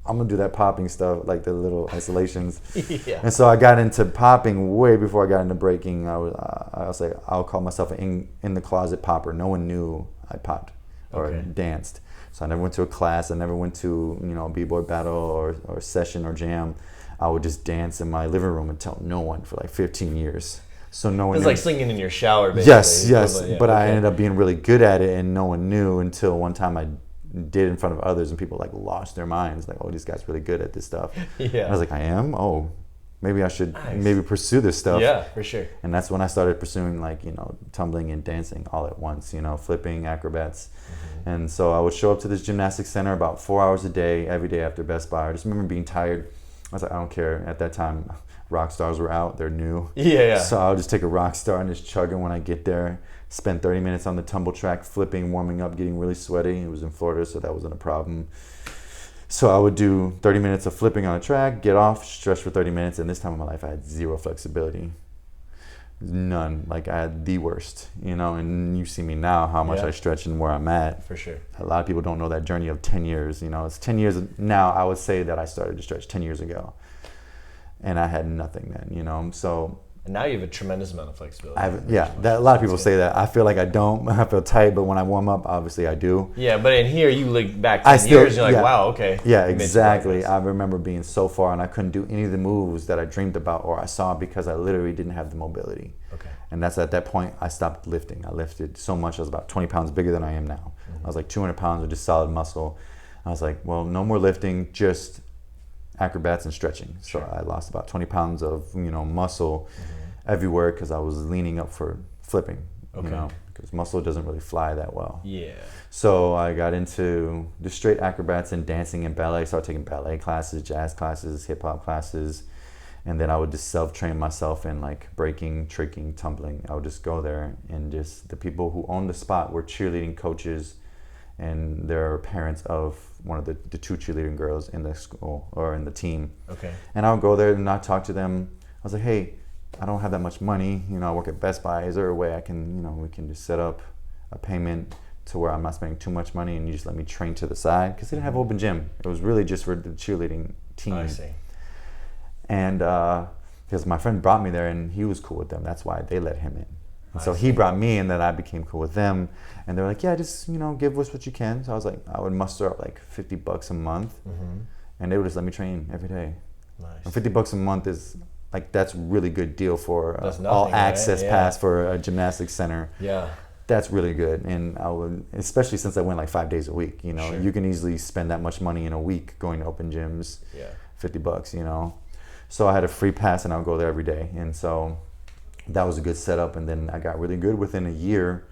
I'm gonna do that popping stuff, like the little isolations. Yeah. And so I got into popping way before I got into breaking. I was like, I'll call myself an in the closet popper. No one knew I popped or danced. So I never went to a class. I never went to a b-boy battle or session or jam. I would just dance in my living room and tell no one for like 15 years. So no one. It's like singing in your shower, basically. Yes. But I ended up being really good at it, and no one knew until one time I did in front of others, and people like lost their minds, like, oh, this guy's really good at this stuff. Yeah. And I was like, I am? Oh, maybe I should maybe pursue this stuff. Yeah, for sure. And that's when I started pursuing like, tumbling and dancing all at once, flipping, acrobats. Mm-hmm. And so I would show up to this gymnastics center about 4 hours a day, every day after Best Buy. I just remember being tired. I was like, I don't care. At that time, rock stars were out. They're new. Yeah. So I'll just take a rock star and just chug it when I get there. Spend 30 minutes on the tumble track, flipping, warming up, getting really sweaty. It was in Florida, so that wasn't a problem. So I would do 30 minutes of flipping on a track, get off, stretch for 30 minutes. And this time of my life, I had zero flexibility. None. Like, I had the worst, and you see me now, how much I stretch and where I'm at. For sure. A lot of people don't know that journey of 10 years. It's 10 years now. I would say that I started to stretch 10 years ago. And I had nothing then, so... And now you have a tremendous amount of flexibility. A lot of people say that. I feel like I don't. I feel tight, but when I warm up, obviously I do. Yeah, but in here, you look back 10 years, and you're like, wow, okay. Yeah, exactly. I remember being so far, and I couldn't do any of the moves that I dreamed about or I saw because I literally didn't have the mobility. Okay. And that's at that point, I stopped lifting. I lifted so much. I was about 20 pounds bigger than I am now. Mm-hmm. I was like 200 pounds of just solid muscle. I was like, well, no more lifting, just acrobats and stretching. So I lost about 20 pounds of, muscle everywhere because I was leaning up for flipping, because muscle doesn't really fly that well. Yeah. So I got into the straight acrobats and dancing and ballet. Started taking ballet classes, jazz classes, hip hop classes, and then I would just self-train myself in like breaking, tricking, tumbling. I would just go there, and just the people who owned the spot were cheerleading coaches, and they're parents of one of the two cheerleading girls in the school or in the team. Okay. And I would go there and I'd talk to them. I was like, hey, I don't have that much money. I work at Best Buy. Is there a way I can, we can just set up a payment to where I'm not spending too much money and you just let me train to the side? Because they didn't have open gym. It was really just for the cheerleading team. I see. And because my friend brought me there and he was cool with them. That's why they let him in. And so he brought me, and then I became cool with them. And they're like, yeah, just, give us what you can. So I was like, I would muster up like $50 a month. Mm-hmm. And they would just let me train every day. Nice. And $50 a month is like, that's really good deal for all access pass for a gymnastics center. Yeah. That's really good. And I would, especially since I went like 5 days a week, sure. You can easily spend that much money in a week going to open gyms. Yeah. $50, So I had a free pass and I would go there every day. And so that was a good setup. And then I got really good within a year.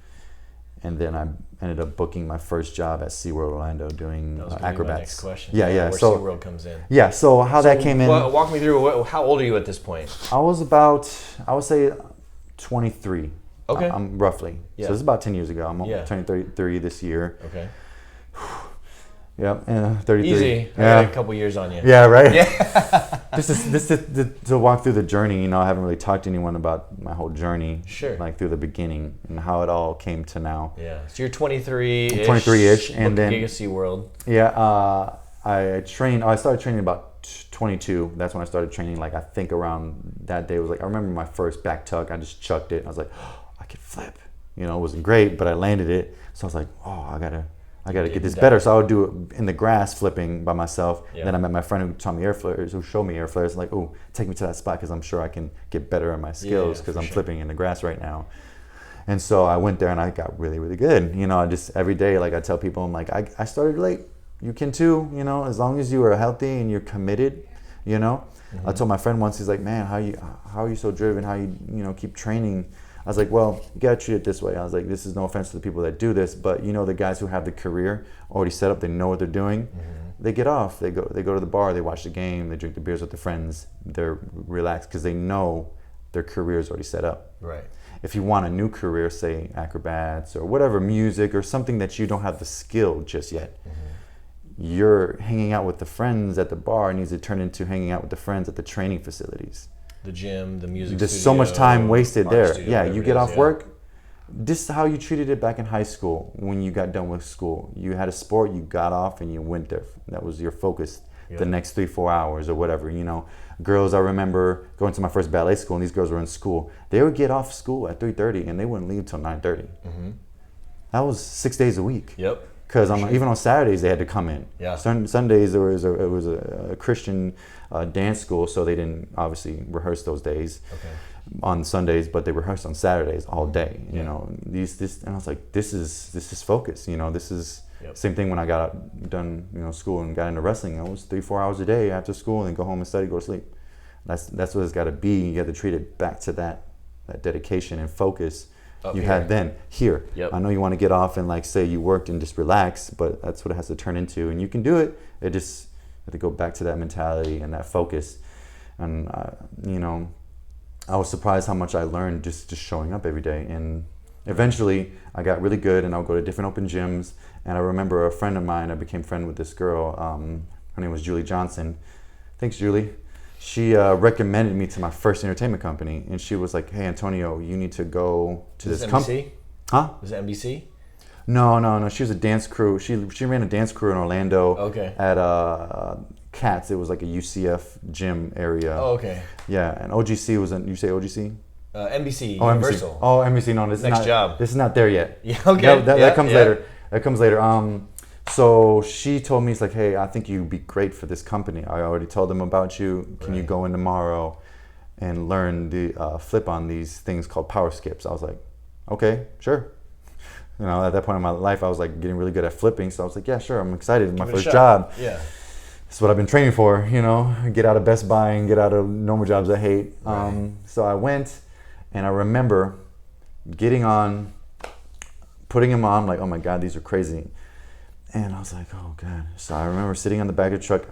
And then I ended up booking my first job at SeaWorld Orlando doing acrobats. That was my next question. Yeah. Where SeaWorld comes in. Yeah, so that came in. Walk me through, how old are you at this point? I was about, I would say 23. Okay. I'm roughly. Yeah. So it's about 10 years ago. I'm turning 33 this year. Okay. Yep, 33. Easy. Yeah. I got a couple years on you. Yeah, right? Yeah. This is to walk through the journey. I haven't really talked to anyone about my whole journey. Sure. Like through the beginning and how it all came to now. Yeah. So you're 23-ish. 23-ish. And then Gig of SeaWorld. Yeah. I started training about 22. That's when I started training. Like, I think around that day was like, I remember my first back tuck. I just chucked it. I was like, oh, I could flip. It wasn't great, but I landed it. So I was like, oh, I got to get this that. better. So I would do it in the grass flipping by myself. Yeah. Then I met my friend who taught me air flares, who showed me air flares. Like, oh, take me to that spot because I'm sure I can get better at my skills because I'm flipping in the grass right now. And so I went there and I got really, really good. You know, I just every day, like I tell people, I'm like, I started late. You can too, you know, as long as you are healthy and you're committed, you know. I told my friend once, he's like, man, how are you so driven? How you keep training? I was like, well, you gotta treat it this way. I was like, this is no offense to the people that do this, but you know, the guys who have the career already set up, they know what they're doing. They get off, they go to the bar, they watch the game, they drink the beers with their friends, they're relaxed because they know their career is already set up. Right. If you want a new career, say acrobats or whatever, music or something that you don't have the skill just yet, you're hanging out with the friends at the bar needs to turn into hanging out with the friends at the training facilities. The gym, the music There's studio, so much time wasted there. studio, Yeah, whatever you it get is, off work. This is how you treated it back in high school when you got done with school. You had a sport, you got off and you went there. That was your focus the next 3-4 hours or whatever, you know. Girls, I remember going to my first ballet school and these girls were in school. They would get off school at 3:30 and they wouldn't leave till 9:30. That was 6 days a week. Yep. Because even on Saturdays they had to come in. Yeah. Sundays it was a Christian dance school, so they didn't obviously rehearse those days on Sundays, but they rehearsed on Saturdays all day. You know, and I was like, this is focus. You know, this is same thing when I got done school and got into wrestling. It was 3-4 hours a day after school and go home and study, go to sleep. That's what it's got to be. You have to treat it back to that dedication and focus. Had then here. I know you want to get off and like say you worked and just relax, but that's what it has to turn into, and you can do it. It just have to go back to that mentality and that focus. And I was surprised how much I learned just showing up every day. And eventually I got really good, and I'll go to different open gyms. And I remember a friend of mine, I became friend with this girl. Her name was Julie Johnson. Thanks, Julie. She recommended me to my first entertainment company, and she was like, "Hey, Antonio, you need to go to this company." Huh? Was it NBC? No. She was a dance crew. She ran a dance crew in Orlando. Okay. At Cats. It was like a UCF gym area. Oh, okay. Yeah, and OGC was you say OGC? NBC. Oh, Universal. NBC. Oh, NBC. No, this Next is not. job. This is not there yet. Yeah. Okay. That comes later. That comes later. So she told me, it's like, hey, I think you'd be great for this company. I already told them about you. Can you go in tomorrow and learn the flip on these things called power skips? I was like, okay, sure. You know, at that point in my life, I was like getting really good at flipping. So I was like, yeah, sure. I'm excited. It's my first job. Yeah. That's what I've been training for, get out of Best Buy and get out of normal jobs I hate. So I went, and I remember getting on, putting them on, like, oh my God, these are crazy. And I was like, oh God. So I remember sitting on the back of the truck.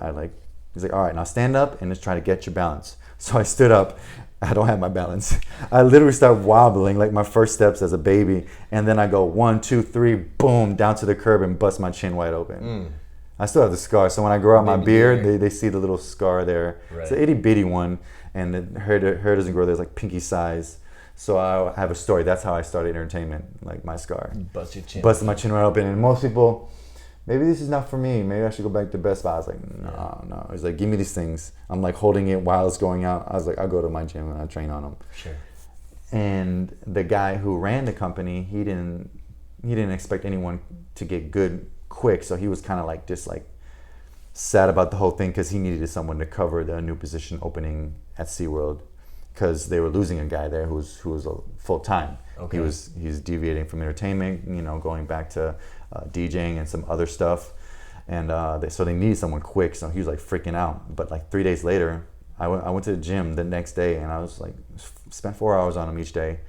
He's like, all right, now stand up and just try to get your balance. So I stood up. I don't have my balance. I literally started wobbling like my first steps as a baby. And then I go 1, 2, 3, boom, down to the curb and bust my chin wide open. I still have the scar. So when I grow out my beard, they see the little scar there. Right. It's an itty bitty one. And the hair doesn't grow there. It's like pinky size. So I have a story. That's how I started entertainment, like my scar. Bust your chin. Busted my chin right open. And most people, maybe this is not for me. Maybe I should go back to Best Buy. I was like, no. He's like, give me these things. I'm like holding it while it's going out. I was like, I'll go to my gym and I'll train on them. Sure. And the guy who ran the company, he didn't expect anyone to get good quick. So he was kind of like just like sad about the whole thing because he needed someone to cover the new position opening at SeaWorld because they were losing a guy there who was full time. Okay. He's deviating from entertainment, going back to DJing and some other stuff, and so they needed someone quick. So he was like freaking out. But like 3 days later, I went to the gym the next day, and I was like spent 4 hours on him each day.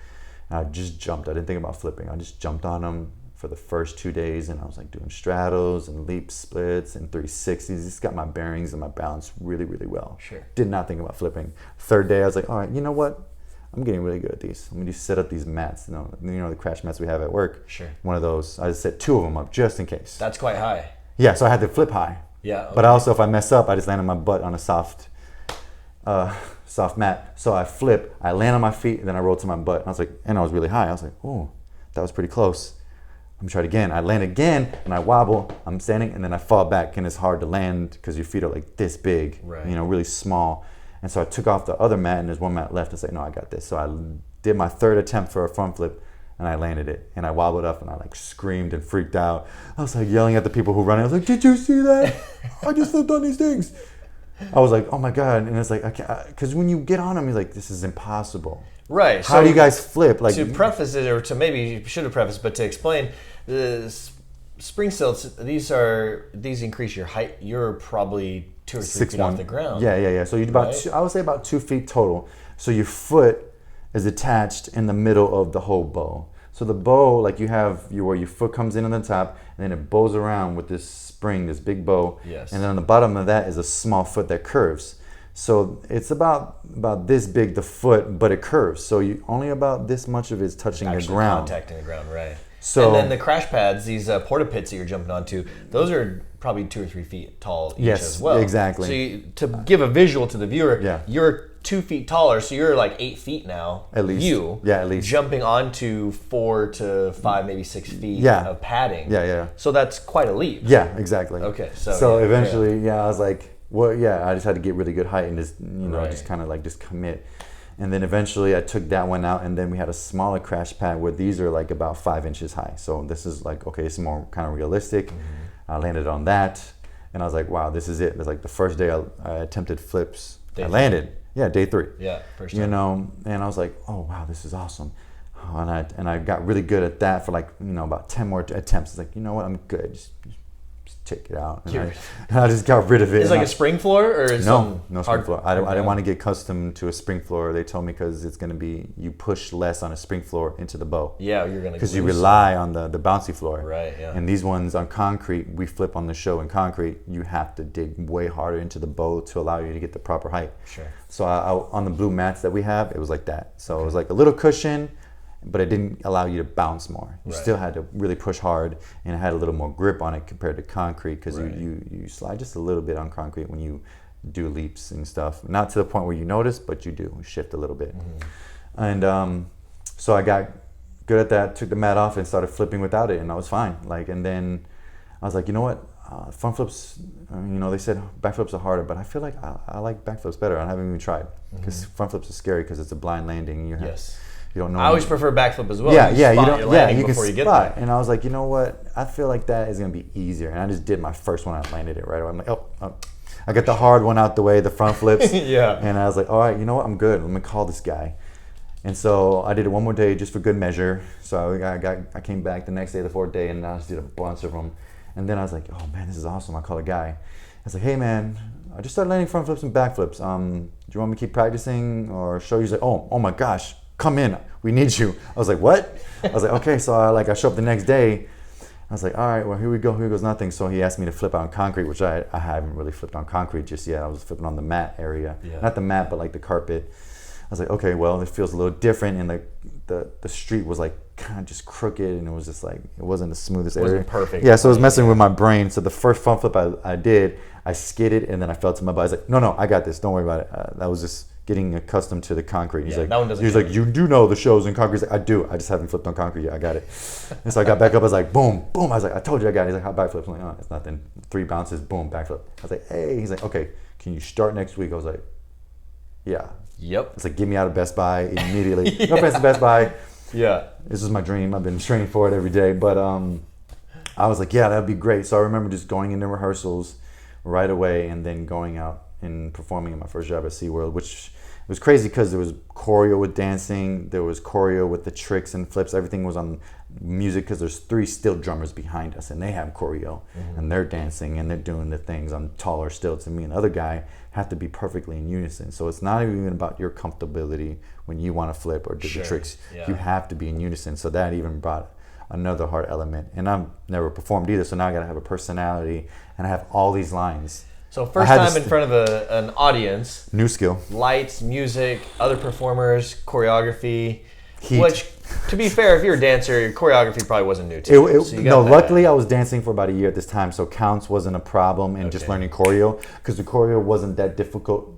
And I just jumped. I didn't think about flipping. I just jumped on him for the first 2 days, and I was like doing straddles and leap splits and 360s. Just got my bearings and my balance really, really well. Sure. Did not think about flipping. Third day, I was like, all right, you know what? I'm getting really good at these. Let me just set up these mats. The crash mats we have at work. Sure. One of those. I just set 2 of them up just in case. That's quite high. Yeah, so I had to flip high. Yeah. Okay. But also, if I mess up, I just land on my butt on a soft mat. So I flip, I land on my feet, and then I roll to my butt. And I was really high. I was like, oh, that was pretty close. I'm trying again. I land again, and I wobble. I'm standing, and then I fall back, and it's hard to land because your feet are like this big, right. Really small. And so I took off the other mat, and there's one mat left. I said, no, I got this. So I did my third attempt for a front flip. and I landed it, and I wobbled up, and I like screamed and freaked out. I was like yelling at the people who run it. I was like, "Did you see that? I just flipped on these things." I was like, "Oh my god!" And it's like, I can't, because when you get on them, you're like, "This is impossible." Right. How do you guys flip? Like, to preface it, or to maybe you should have prefaced, but to explain, the spring stilts, these increase your height. You're probably 2 or 3 feet off the ground. Yeah. So you about I would say about 2 feet total. So your foot is attached in the middle of the whole bow. So the bow, like you have where your foot comes in on the top, and then it bows around with this spring, this big bow. Yes. And then on the bottom of that is a small foot that curves. So it's about this big, the foot, but it curves. So you only about this much of it is touching the ground. Contacting the ground, right. So, and then the crash pads, these porta pits that you're jumping onto, those are probably 2 or 3 feet tall each as well. Exactly. So to give a visual to the viewer, Yeah. you're 2 feet taller, so you're like 8 feet now. At least. At least. Jumping onto 4 to 5, maybe 6 feet of padding. Yeah. So that's quite a leap. Yeah, exactly. Okay. So eventually, I was like, well, yeah, I just had to get really good height and just, just kind of like just commit. And then eventually I took that one out, and then we had a smaller crash pad where these are like about 5 inches high. So this is like, okay, it's more kind of realistic. I landed on that, and I was like, wow, this is it. It's like the first day I attempted flips. I landed. Yeah, day 3. Yeah, first time. And I was like, oh, wow, this is awesome. And I got really good at that for like, about 10 more attempts. It's like, you know what, I'm good. Just check it out. And I just got rid of it. It's like a spring floor, or is no spring floor. I didn't want to get accustomed to a spring floor. They told me because it's going to be, you push less on a spring floor into the bow. Yeah, you're going to, because you rely on the bouncy floor. Right. Yeah. And these ones on concrete, we flip on the show in concrete. You have to dig way harder into the bow to allow you to get the proper height. Sure. So on the blue mats that we have, it was like that. So it was like a little cushion, but it didn't allow you to bounce more. You still had to really push hard, and it had a little more grip on it compared to concrete, because you slide just a little bit on concrete when you do leaps and stuff. Not to the point where you notice, but you do shift a little bit. And so I got good at that, took the mat off and started flipping without it, and I was fine. And then I was like, you know what? Front flips, they said back flips are harder, but I feel like I like back flips better. I haven't even tried, because front flips are scary because it's a blind landing. You don't know. I always prefer backflip as well. You can before you get spot. there. And I was like, you know what? I feel like that is gonna be easier. And I just did my first one. I landed it right away. I'm like, oh. I got the hard one out the way, the front flips. And I was like, all right, you know what? I'm good. Let me call this guy. And so I did it one more day just for good measure. So I came back the next day, the 4th day, and I just did a bunch of them. And then I was like, oh man, this is awesome. I called a guy. I was like, hey man, I just started landing front flips and back flips. Do you want me to keep practicing or show you? He's like, oh my gosh, come in, we need you. I was like, what? I was like, okay. So I show up the next day. I was like, all right, well, here we go. Here goes nothing. So he asked me to flip on concrete, which I haven't really flipped on concrete just yet. I was flipping on the mat area. Not the mat, but like the carpet. I was like, okay, well, it feels a little different. And the street was like kind of just crooked, and it was just like, it wasn't the smoothest area. It wasn't perfect. Yeah, so it was messing with my brain. So the first front flip I did, I skidded, and then I fell to my body. I was like, no, I got this. Don't worry about it. That was just getting accustomed to the concrete. He's like, that one doesn't he's like, you do know the shows in concrete. He's like, I do. I just haven't flipped on concrete yet. I got it. And so I got back up. I was like, boom, boom. I was like, I told you I got it. He's like, how backflips? I'm like, oh, it's nothing. 3 bounces, boom, backflip. I was like, hey. He's like, okay, can you start next week? I was like, yeah. Yep. It's like, get me out of Best Buy immediately. No offense to Best Buy. Yeah. This is my dream. I've been training for it every day. But I was like, yeah, that'd be great. So I remember just going into rehearsals right away, and then going out and performing in my first job at SeaWorld, which was crazy because there was choreo with dancing, there was choreo with the tricks and flips. Everything was on music because there's 3 still drummers behind us, and they have choreo, and they're dancing and they're doing the things on taller stilts, and me and the other guy have to be perfectly in unison. So it's not even about your comfortability when you want to flip or do the tricks. You have to be in unison. So that even brought another hard element. And I've never performed either, so now I gotta have a personality, and I have all these lines. So first time in front of an audience. New skill. Lights, music, other performers, choreography. Heat. Which, to be fair, if you're a dancer, your choreography probably wasn't new to you. Luckily I was dancing for about a year at this time, so counts wasn't a problem, and just learning choreo, because the choreo wasn't that difficult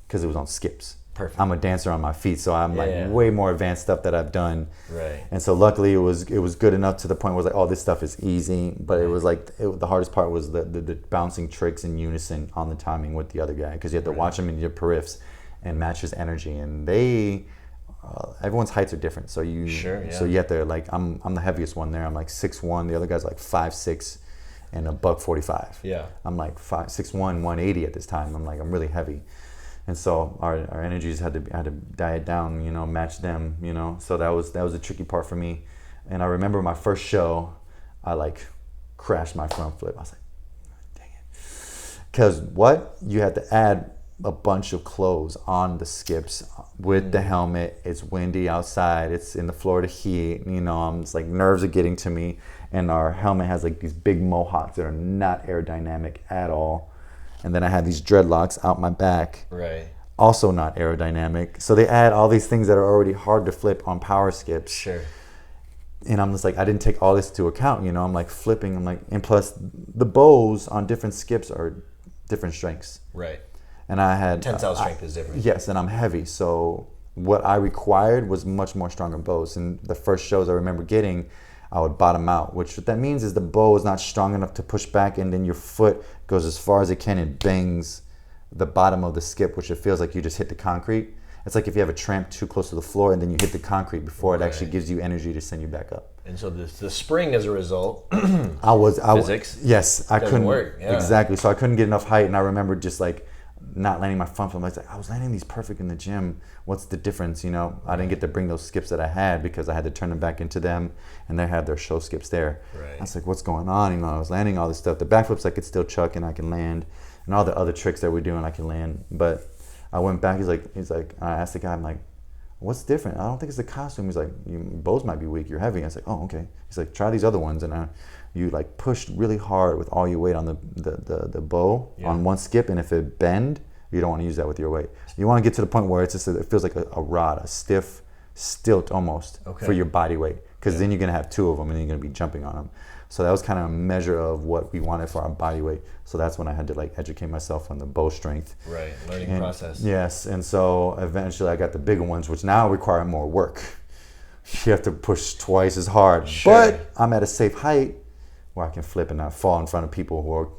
because it was on skips. Perfect. I'm a dancer on my feet, so I'm way more advanced stuff that I've done. Right. And so luckily it was good enough to the point where it was like, oh, this stuff is easy. But it was like, the hardest part was the bouncing tricks in unison on the timing with the other guy, because you have to watch him in your periffs and match his energy. And they everyone's heights are different. So you so you have to like I'm the heaviest one there. I'm like 6'1". The other guy's like 5'6" and a $145. Yeah. I'm like 6'1", 180 at this time. I'm really heavy. And so our energies had to diet down, you know, match them, you know. So that was the tricky part for me. And I remember my first show, I like crashed my front flip. I was like, dang it. Because you had to add a bunch of clothes on the skips with the helmet. It's windy outside. It's in the Florida heat. You know, I'm just like, nerves are getting to me. And our helmet has like these big mohawks that are not aerodynamic at all. And then I had these dreadlocks out my back. Right. Also not aerodynamic. So they add all these things that are already hard to flip on power skips. Sure. And I'm just like, I didn't take all this into account, you know. I'm like flipping. I'm like, and plus the bows on different skips are different strengths. Right. And I had tensile strength is different. Yes, and I'm heavy. So what I required was much more stronger bows. And the first shows I remember getting, I would bottom out, which what that means is the bow is not strong enough to push back, and then your foot goes as far as it can and bangs the bottom of the skip, which it feels like you just hit the concrete. It's like if you have a tramp too close to the floor and then you hit the concrete before it actually gives you energy to send you back up. And so the spring, as a result, physics. Yes, I couldn't work. Yeah. Exactly. So I couldn't get enough height, and I remember just like not landing my front flip. I was landing these perfect in the gym. What's the difference? You know, I didn't get to bring those skips that I had because I had to turn them back into them, and they had their show skips there. Right. I was like, what's going on? You know, I was landing all this stuff. The backflips I could still chuck and I can land, and all the other tricks that we're doing I can land. But I went back. He's like, I asked the guy, I'm like, what's different? I don't think it's the costume. He's like, your bows might be weak. You're heavy. I was like, oh, okay. He's like, try these other ones, and you like pushed really hard with all your weight on the bow on one skip, and if it bend, you don't want to use that with your weight. You want to get to the point where it's just it feels like a rod, a stiff stilt almost for your body weight, because then you're gonna have two of them and then you're gonna be jumping on them. So that was kind of a measure of what we wanted for our body weight. So that's when I had to like educate myself on the bow strength. Right, learning process. Yes, and so eventually I got the bigger ones, which now require more work. You have to push twice as hard, but I'm at a safe height where I can flip and not fall in front of people who are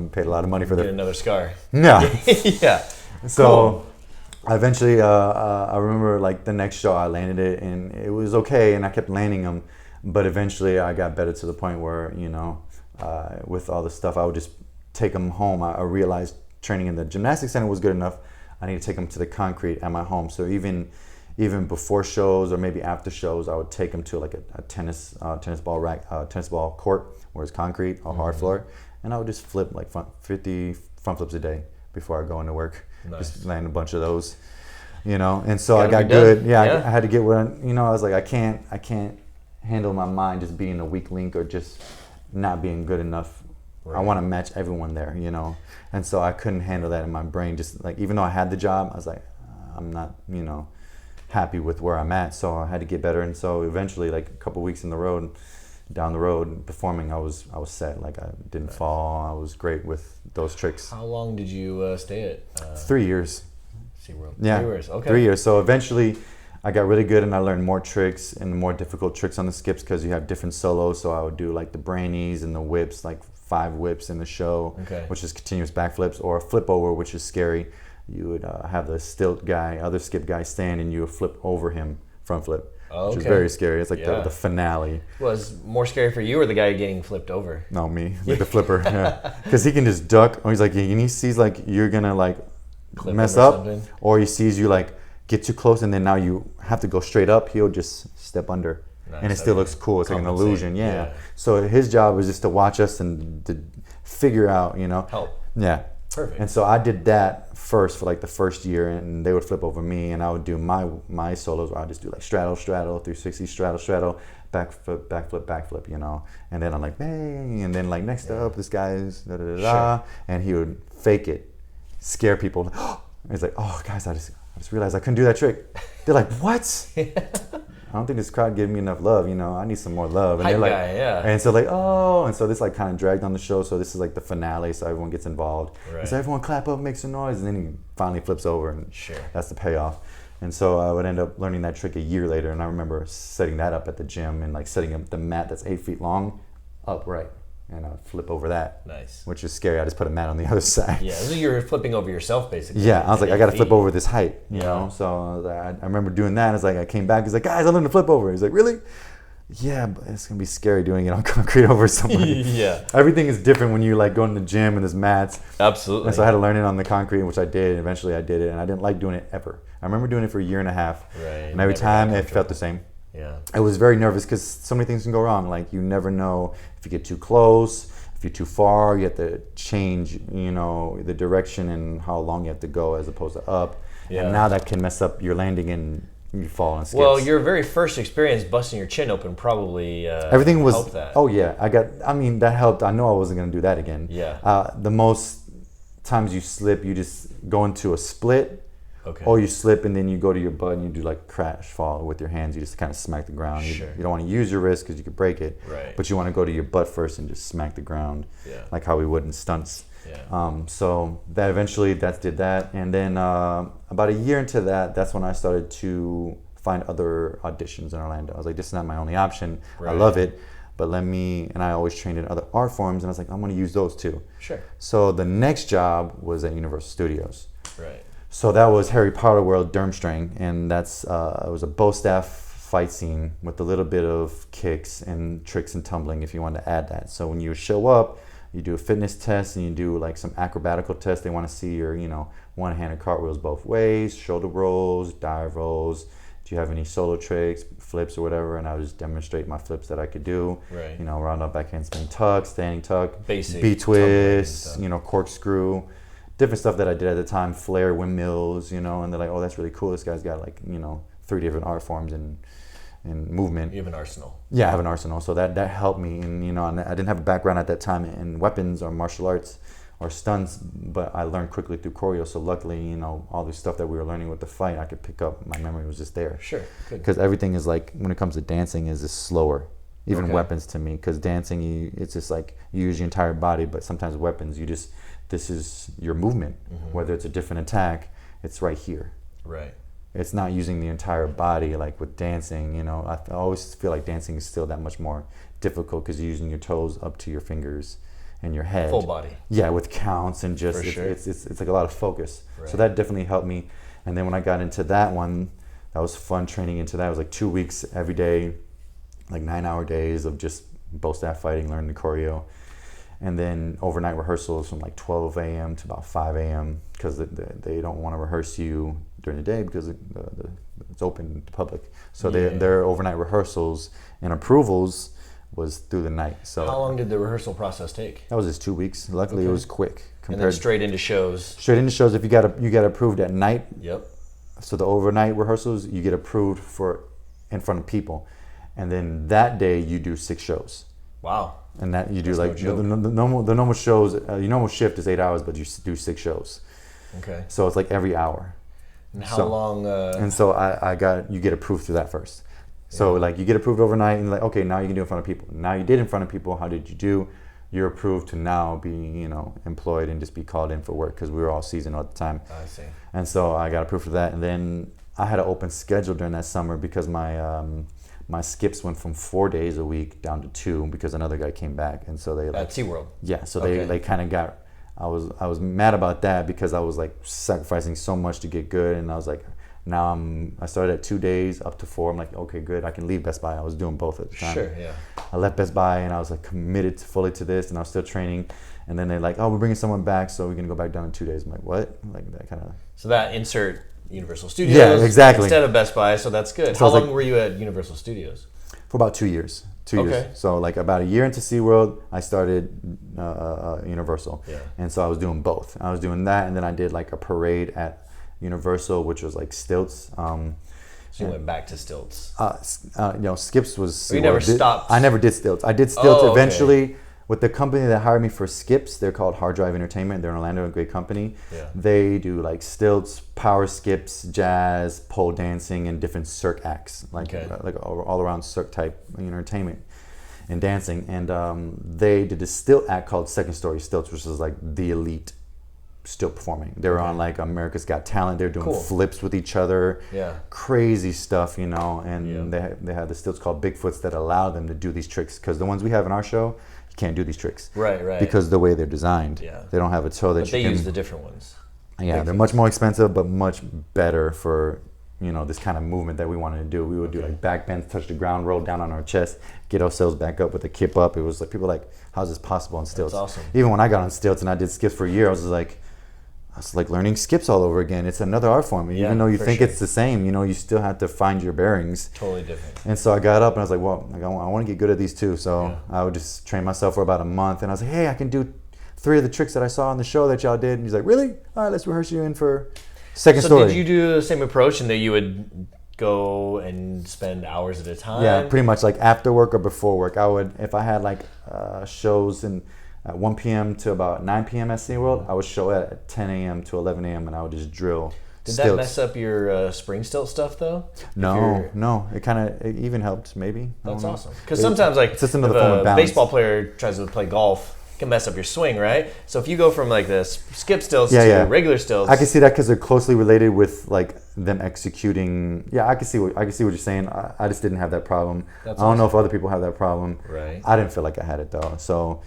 paid a lot of money for Get another scar. Yeah. Yeah. So eventually, I remember like the next show I landed it and it was okay, and I kept landing them. But eventually I got better to the point where, you know, with all the stuff, I would just take them home. I realized training in the gymnastics center was good enough. I need to take them to the concrete at my home. So even before shows or maybe after shows, I would take them to like a tennis ball court where it's concrete or hard floor, and I would just flip like 50 front flips a day before I go into work. Nice. Just land a bunch of those, you know. And so I Gotta got be done. good. Yeah. I had to get where, you know, I was like, I can't handle my mind just being a weak link or just not being good enough. Right. I want to match everyone there, you know. And so I couldn't handle that in my brain. Just like, even though I had the job, I was like, I'm not, you know, happy with where I'm at. So I had to get better. And so eventually, like a couple weeks down the road performing, I was set. Like I didn't fall. I was great with those tricks. How long did you stay at? 3 years. SeaWorld. Yeah, 3 years. Okay. 3 years. So eventually I got really good and I learned more tricks and more difficult tricks on the skips because you have different solos. So I would do like the brainies and the whips, like 5 whips in the show, which is continuous backflips, or a flip over, which is scary. You would have the stilt guy, other skip guy stand, and you would flip over him, front flip, which is very scary. It's like the finale. Was more scary for you or the guy getting flipped over? No, me, like the flipper, because he can just duck, or he's like, and he sees like you're gonna like Clip mess or up, something. or he sees you like get too close, and then now you have to go straight up. He'll just step under. Nice. And it still looks cool. It's like an illusion. Yeah. So his job was just to watch us and to figure out, you know. Help. Yeah. Perfect. And so I did that first for like the first year, and they would flip over me, and I would do my solos where I just do like straddle, 360, straddle, backflip, you know. And then I'm like, bang, and then like next up, this guy's and he would fake it, scare people. He's like, oh guys, I just realized I couldn't do that trick. They're like, what? I don't think this crowd gave me enough love, you know. I need some more love. And Hype they're like, guy, and so like, oh, and so this like kind of dragged on the show. So this is like the finale, so everyone gets involved. Right. And so everyone clap up, make some noise, and then he finally flips over, and Sure. that's the payoff. And so I would end up learning that trick a year later, and I remember setting that up at the gym and like setting up the mat that's 8 feet long upright. and I'd flip over that. Nice. Which is scary. I just put a mat on the other side. Yeah, so you're flipping over yourself basically. Yeah, I was like, I got to flip feet. over this height, you know? So I remember doing that. It's like, I came back. He's like, guys, I learned to flip over. He's like, really? Yeah, but it's going to be scary doing it on concrete over somebody. Yeah. Everything is different when you like go to the gym and there's mats. Absolutely. And so I had to learn it on the concrete, which I did. And eventually I did it. And I didn't like doing it ever. I remember doing it for a year and a half. Right. And every Never time got it felt the same. Yeah. I was very nervous because so many things can go wrong. Like you never know if you get too close, if you're too far, you have to change, you know, the direction and how long you have to go as opposed to up. Yeah. And now that can mess up your landing and you fall and skips. Well, your very first experience busting your chin open probably everything was helped that. Oh yeah, I mean that helped. I know I wasn't going to do that again. Yeah. The most times you slip, you just go into a split. Okay. Or you slip and then you go to your butt and you do like crash fall with your hands. You just kind of smack the ground. Sure. You don't want to use your wrist because you could break it. Right. But you want to go to your butt first and just smack the ground. Yeah. Like how we would in stunts. Yeah. So that eventually did that. And then about a year into that, that's when I started to find other auditions in Orlando. I was like, this is not my only option. Right. I love it. But and I always trained in other art forms. And I was like, I'm going to use those too. Sure. So the next job was at Universal Studios. Right. So that was Harry Potter World Durmstrang, and that's it was a bow staff fight scene with a little bit of kicks and tricks and tumbling if you want to add that. So when you show up, you do a fitness test and you do like some acrobatical tests. They want to see your, you know, one-handed cartwheels both ways, shoulder rolls, dive rolls. Do you have any solo tricks, flips or whatever? And I would just demonstrate my flips that I could do. Right. You know, round up, backhand spin tuck, standing tuck, Basic B-twist, you know, corkscrew. Different stuff that I did at the time, flare windmills, you know, and they're like, oh, that's really cool. This guy's got like, you know, 3 different art forms and movement. You have an arsenal. Yeah, I have an arsenal. So that helped me. And, you know, and I didn't have a background at that time in weapons or martial arts or stunts, but I learned quickly through choreo. So luckily, you know, all the stuff that we were learning with the fight, I could pick up. My memory was just there. Sure. Good. Because everything is like, when it comes to dancing, is just slower. Even Okay. weapons to me. Because dancing, it's just like you use your entire body, but sometimes weapons, this is your movement. Mm-hmm. Whether it's a different attack, it's right here. Right. It's not using the entire body like with dancing, you know. I always feel like dancing is still that much more difficult because you're using your toes up to your fingers and your head. Full body. Yeah, with counts and just For sure. it's like a lot of focus. Right. So that definitely helped me. And then when I got into that one, that was fun training into that. It was like 2 weeks every day, like 9-hour days of just bow staff fighting, learning the choreo. And then overnight rehearsals from like 12 a.m. to about 5 a.m. because they don't want to rehearse you during the day because it's open to public. So their overnight rehearsals and approvals was through the night. So how long did the rehearsal process take? that was just 2 weeks. Luckily, Okay. it was quick. And then straight into shows. Straight into shows. If you got approved at night. Yep. So the overnight rehearsals, you get approved for in front of people, and then that day you do 6 shows. Wow. And that you do That's like no joke. the normal shows. Your normal shift is 8 hours, but you do 6 shows. Okay. So it's like every hour. And how long? And so you get approved through that first. So like you get approved overnight, and like okay, now you can do it in front of people. Now you did in front of people. How did you do? You're approved to now be employed and just be called in for work because we were all seasonal at the time. I see. And so I got approved for that, and then I had an open schedule during that summer because my skips went from 4 days a week down to 2 because another guy came back, and so they At SeaWorld. yeah, so Okay. they kind of got. I was mad about that because I was like sacrificing so much to get good, and I was like, now I started at 2 days up to 4. I'm like, okay, good, I can leave Best Buy. I was doing both at the time. Sure. Yeah. I left Best Buy and I was like committed fully to this, and I was still training. And then they're like, oh, we're bringing someone back, so we're gonna go back down in 2 days. I'm like, what? Like that kind of. So that insert Universal Studios. Yeah, exactly. Instead of Best Buy, so that's good. So How I was long were you at Universal Studios? For about 2 years. 2 Okay. years. So like about a year into SeaWorld, I started Universal. Yeah. And so I was doing both. I was doing that, and then I did like a parade at Universal, which was like stilts. So you went back to stilts. Skips was. You never SeaWorld. stopped? I never did stilts. I did stilts Oh, okay. eventually with the company that hired me for Skips. They're called Hard Drive Entertainment. They're in Orlando, a great company. Yeah. They do like stilts, power skips, jazz, pole dancing, and different cirque acts, like all around cirque type entertainment and dancing. And they did a stilt act called Second Story Stilts, which is like the elite still performing. They were on like America's Got Talent. They were doing Cool. flips with each other. Yeah. Crazy stuff, you know. And they had the stilts called Bigfoots that allow them to do these tricks, because the ones we have in our show, you can't do these tricks. Right. Because of the way they're designed. Yeah. They don't have a toe that But you they can use the different ones. Yeah, they're much more expensive, but much better for, you know, this kind of movement that we wanted to do. We would do like back bends, touch the ground, roll down on our chest, get ourselves back up with a kip up. It was like, people were like, how's this possible on stilts? That's awesome. Even when I got on stilts and I did skips for a year, I was like learning skips all over again. It's another art form. Yeah, Even though you for think sure. it's the same, you know, you still have to find your bearings. Totally different. And so I got up and I was like, well, like, I want to get good at these too. So I would just train myself for about a month. And I was like, hey, I can do 3 of the tricks that I saw on the show that y'all did. And he's like, really? All right, let's rehearse you in for second story. So did you do the same approach, and that you would go and spend hours at a time? Yeah, pretty much like after work or before work. I would, if I had like shows at 1 p.m. to about 9 p.m. at SeaWorld, I would show at 10 a.m. to 11 a.m. and I would just drill. Did stilts. that mess up your spring stilt stuff though? No. It even helped maybe. That's awesome. Because sometimes like it's just another if form of a balance. baseball player tries to play golf, it can mess up your swing, right? So if you go from like this skip stilts to regular stilts, I can see that because they're closely related with like them executing. Yeah, I can see what you're saying. I just didn't have that problem. I don't know if other people have that problem. Right. I didn't feel like I had it though. So,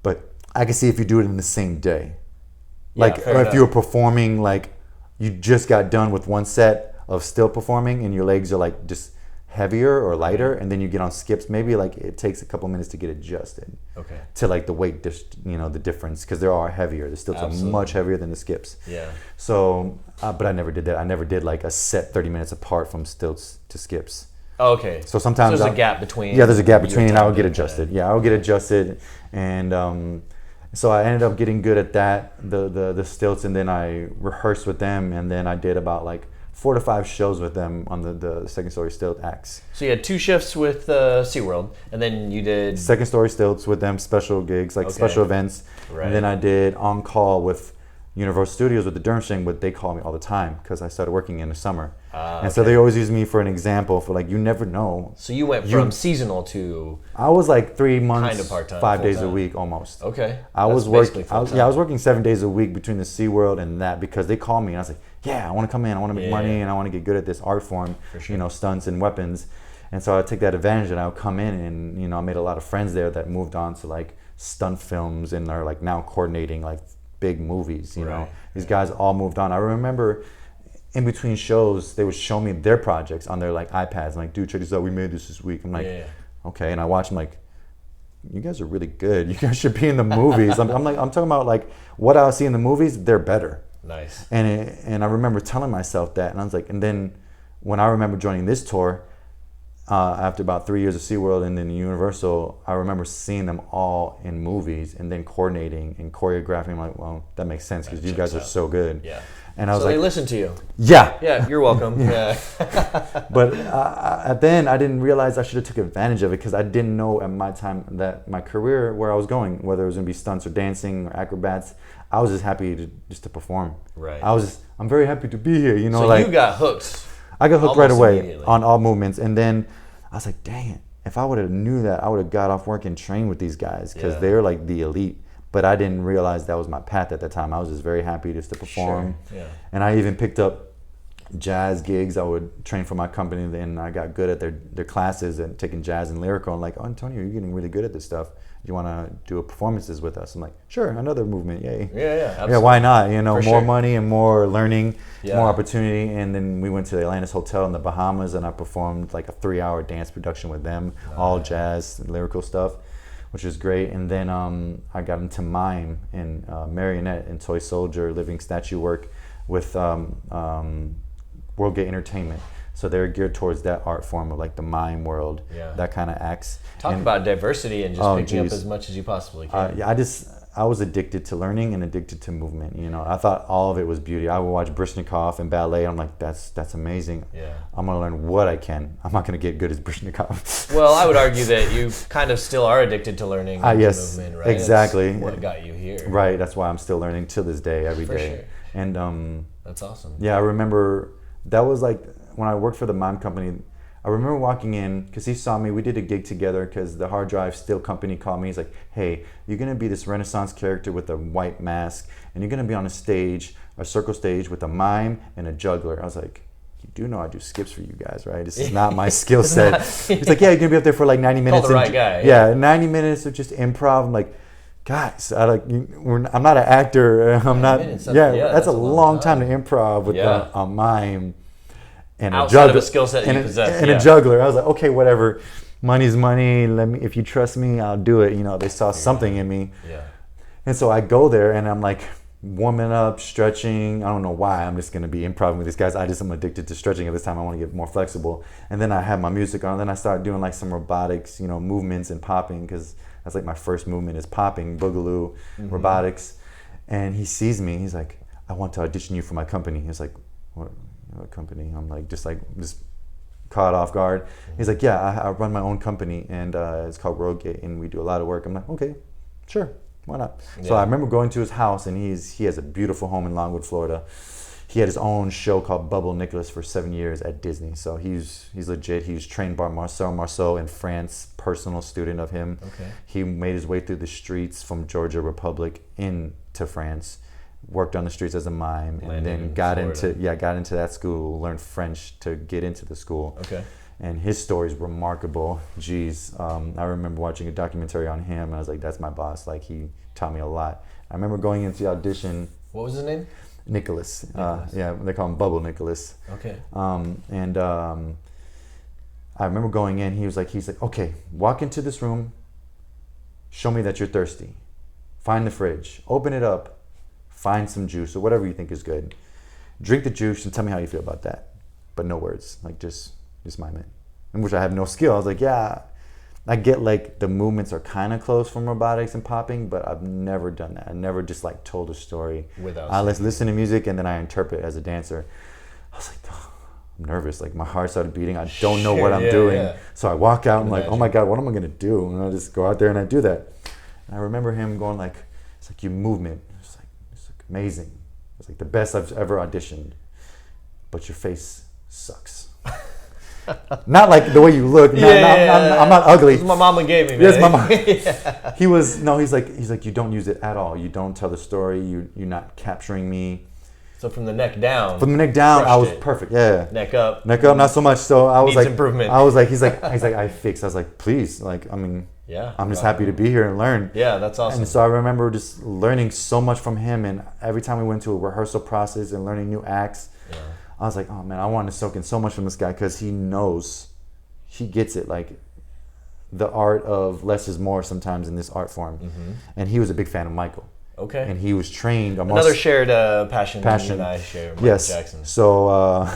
but I can see if you do it in the same day, like fair or if enough. you were performing like you just got done with one set of still performing and your legs are like just heavier or lighter, and then you get on skips, maybe like it takes a couple minutes to get adjusted to like the weight, the difference, because they are heavier. The stilts are much heavier than the skips. Yeah. So, but I never did that. I never did like a set 30 minutes apart from stilts to skips. Oh, okay. So sometimes there's a gap between. Yeah, there's a gap between, and I time would get to adjusted. Yeah, I would get adjusted, and so I ended up getting good at that, the stilts, and then I rehearsed with them, and then I did about like 4 to 5 shows with them on the second story stilt acts. So you had 2 shifts with SeaWorld, and then you did Second story stilts with them, special gigs, like special events. Right. And then I did on call with Universal Studios with the Durmstrang, but they call me all the time because I started working in the summer. And so they always use me for an example for like, you never know. So you went from seasonal to I was like 3 months, kind of part-time, 5 days a full-time. week almost. Okay. I That's was basically working. I full-time. was working 7 days a week between the SeaWorld and that, because they call me and I was like, yeah, I want to come in. I want to make money and I want to get good at this art form, stunts and weapons. And so I take that advantage and I would come in and, I made a lot of friends there that moved on to like stunt films and are like now coordinating like big movies, you know. These guys all moved on. I remember in between shows, they would show me their projects on their like iPads. I'm like, dude, check this out. We made this week. I'm like, okay. And I watch them like, you guys are really good. You guys should be in the movies. I'm talking about like what I see in the movies, they're better. Nice. And I remember telling myself that, and I was like, and then when I remember joining this tour, after about 3 years of SeaWorld and then Universal, I remember seeing them all in movies and then coordinating and choreographing. I'm like, well, that makes sense because you guys are so good. Yeah. And I was so like, they listen to you. Yeah. Yeah, you're welcome. Yeah. But then I didn't realize I should have took advantage of it, because I didn't know at my time that my career, where I was going, whether it was going to be stunts or dancing or acrobats, I was just happy to perform. Right. I'm very happy to be here. So like you got hooked. I got hooked right almost away immediately. on all movements, and then I was like, dang it! If I would have knew that, I would have got off work and trained with these guys, because they're like the elite. But I didn't realize that was my path at that time. I was just very happy just to perform. Sure. Yeah. And I even picked up jazz gigs. I would train for my company, and I got good at their classes and taking jazz and lyrical. And like, oh, Antonio, you're getting really good at this stuff. You want to do performances with us? I'm like, sure, another movement, yay. Yeah, absolutely. Yeah, why not? More sure. money and more learning, Yeah. more opportunity. And then we went to the Atlantis Hotel in the Bahamas, and I performed like a 3-hour dance production with them, all jazz, lyrical stuff, which was great. And then I got into mime and marionette and toy soldier, living statue work with World Gate Entertainment. So they're geared towards that art form of like the mime world, that kind of acts. Talk about diversity and just picking up as much as you possibly can. I was addicted to learning and addicted to movement. I thought all of it was beauty. I would watch Brishnikov and ballet. I'm like, that's amazing. Yeah. I'm gonna learn what I can. I'm not gonna get good as Brishnikov. Well, I would argue that you kind of still are addicted to learning yes, movement, right? exactly. That's what got you here. Right. That's why I'm still learning till this day, every day. Sure. And that's awesome. yeah, I remember that was like when I worked for the mime company. I remember walking in because he saw me. We did a gig together because the Hard Drive Still Company called me. He's like, hey, you're going to be this Renaissance character with a white mask, and you're going to be on a stage, a circle stage with a mime and a juggler. I was like, you do know I do skips for you guys, right? This is not my skill set. He's like, yeah, you're going to be up there for like 90 minutes. Call the right guy. Yeah, 90 minutes of just improv. I'm like, guys, I'm not an actor. I'm not. That's a long time to improv with a mime and outside a juggler, of a skill set you possess, and a juggler. I was like, okay, whatever. Money's money. Let me. If you trust me, I'll do it. You know, they saw something in me. Yeah. And so I go there and I'm like warming up, stretching. I don't know why. I'm just gonna be improvising with these guys. I'm addicted to stretching at this time. I want to get more flexible. And then I have my music on. Then I start doing like some robotics, movements and popping because that's like my first movement is popping, boogaloo, robotics. And he sees me. He's like, I want to audition you for my company. He's like, what company? I'm like, just caught off guard. He's like, yeah, I run my own company and it's called Roadgate and we do a lot of work. I'm like, okay, sure, why not? Yeah. So I remember going to his house and he has a beautiful home in Longwood, Florida. He had his own show called Bubble Nicholas for 7 years at Disney. So he's legit. He was trained by Marcel Marceau in France, personal student of him. Okay. He made his way through the streets from Georgia Republic into France, worked on the streets as a mime, and then got into that school, learned French to get into the school. Okay. And his story is remarkable. Jeez, I remember watching a documentary on him, and I was like, that's my boss. Like, he taught me a lot. I remember going into the audition. What was his name? Nicholas. They call him Bubble Nicholas. Okay. I remember going in. He's like, okay, walk into this room. Show me that you're thirsty. Find the fridge. Open it up. Find some juice or whatever you think is good. Drink the juice and tell me how you feel about that. But no words. Like just mime it. In which I have no skill. I was like, yeah. I get like the movements are kind of close from robotics and popping, but I've never done that. I never just like told a story. I listen to music and then I interpret as a dancer. I was like, oh, I'm nervous. Like my heart started beating. I don't know what I'm doing. Yeah. So I walk out and like, oh my God, what am I gonna do? And I just go out there and I do that. And I remember him going like, it's like your movement. It's like amazing. It's like the best I've ever auditioned. But your face sucks. Not like the way you look. I'm not ugly. My mama gave me, man. Yes, my mom. Yeah. He's like, you don't use it at all. You don't tell the story. You're not capturing me. So from the neck down. I was perfect. Yeah. Neck up, not so much. So I was needs like, improvement. I was like, he's like, I fixed. I was like, please, like, I mean, yeah. I'm just happy to be here and learn. Yeah, that's awesome. And so I remember just learning so much from him. And every time we went to a rehearsal process and learning new acts. Yeah. I was like, oh man, I want to soak in so much from this guy because he gets it, like the art of less is more sometimes in this art form. Mm-hmm. And he was a big fan of Michael. Okay. And he was trained. Another shared passion you and I share, Michael Jackson. So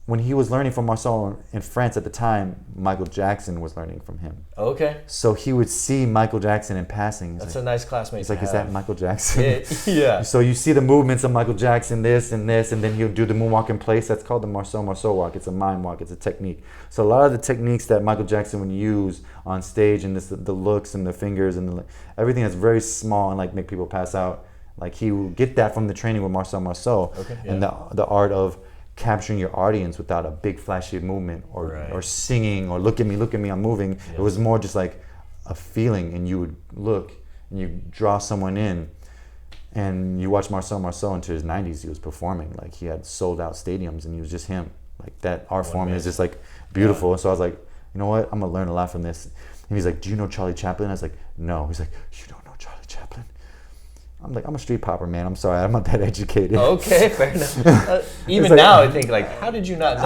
when he was learning from Marcel in France at the time, Michael Jackson was learning from him. Okay. So he would see Michael Jackson in passing. That's like, a nice classmate. He's like, is that Michael Jackson? Yeah. So you see the movements of Michael Jackson, this and this, and then he'll do the moonwalk in place. That's called the Marcel Marceau walk. It's a mime walk. It's a technique. So a lot of the techniques that Michael Jackson would use on stage and the looks and the fingers and everything that's very small and like make people pass out, like he will get that from the training with Marcel Marceau. Okay, yeah. And the art of capturing your audience without a big flashy movement or singing or look at me, I'm moving. Yeah. It was more just like a feeling, and you would look and you draw someone in, and you watch Marcel Marceau into his 90s. He was performing like he had sold out stadiums, and he was just him. Like that art form is just like beautiful. Yeah. So I was like, you know what? I'm gonna learn a lot from this. And he's like, do you know Charlie Chaplin? I was like, no. He's like, you don't know Charlie Chaplin? I'm like, I'm a street popper, man. I'm sorry, I'm not that educated. Okay, fair enough. Even like, now, I think like, how did you not know?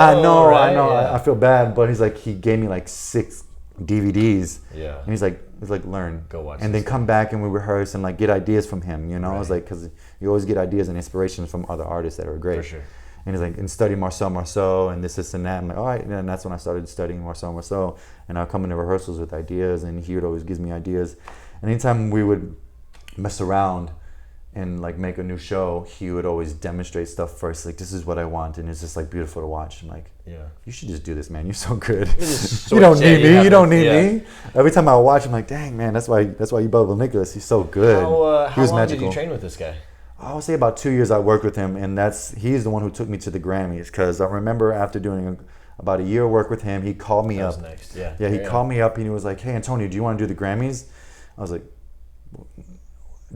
I know. Yeah. I feel bad, but he's like, he gave me like 6 DVDs. Yeah. And he's like, learn. Go watch. And then come back and we rehearse and like get ideas from him. You know, I was like, because you always get ideas and inspirations from other artists that are great. For sure. And he's like, and study Marcel Marceau and this and that. I'm like, all right. And that's when I started studying Marcel Marceau. And I'll come into rehearsals with ideas, and he would always give me ideas. And anytime we would mess around and like make a new show, he would always demonstrate stuff first. Like, this is what I want, and it's just like beautiful to watch. I'm like, yeah, you should just do this, man. You're so good. You don't need me. You don't need me. Every time I watch, I'm like, dang, man, that's why you Bubble Nicholas. He's so good. How long magical. Did you train with this guy? I would say about 2 years I worked with him, and he's the one who took me to the Grammys, because I remember after doing about a year of work with him. He called me up. That was nice. Yeah. Yeah, he called me up and he was like, "Hey, Antonio, do you want to do the Grammys?" I was like,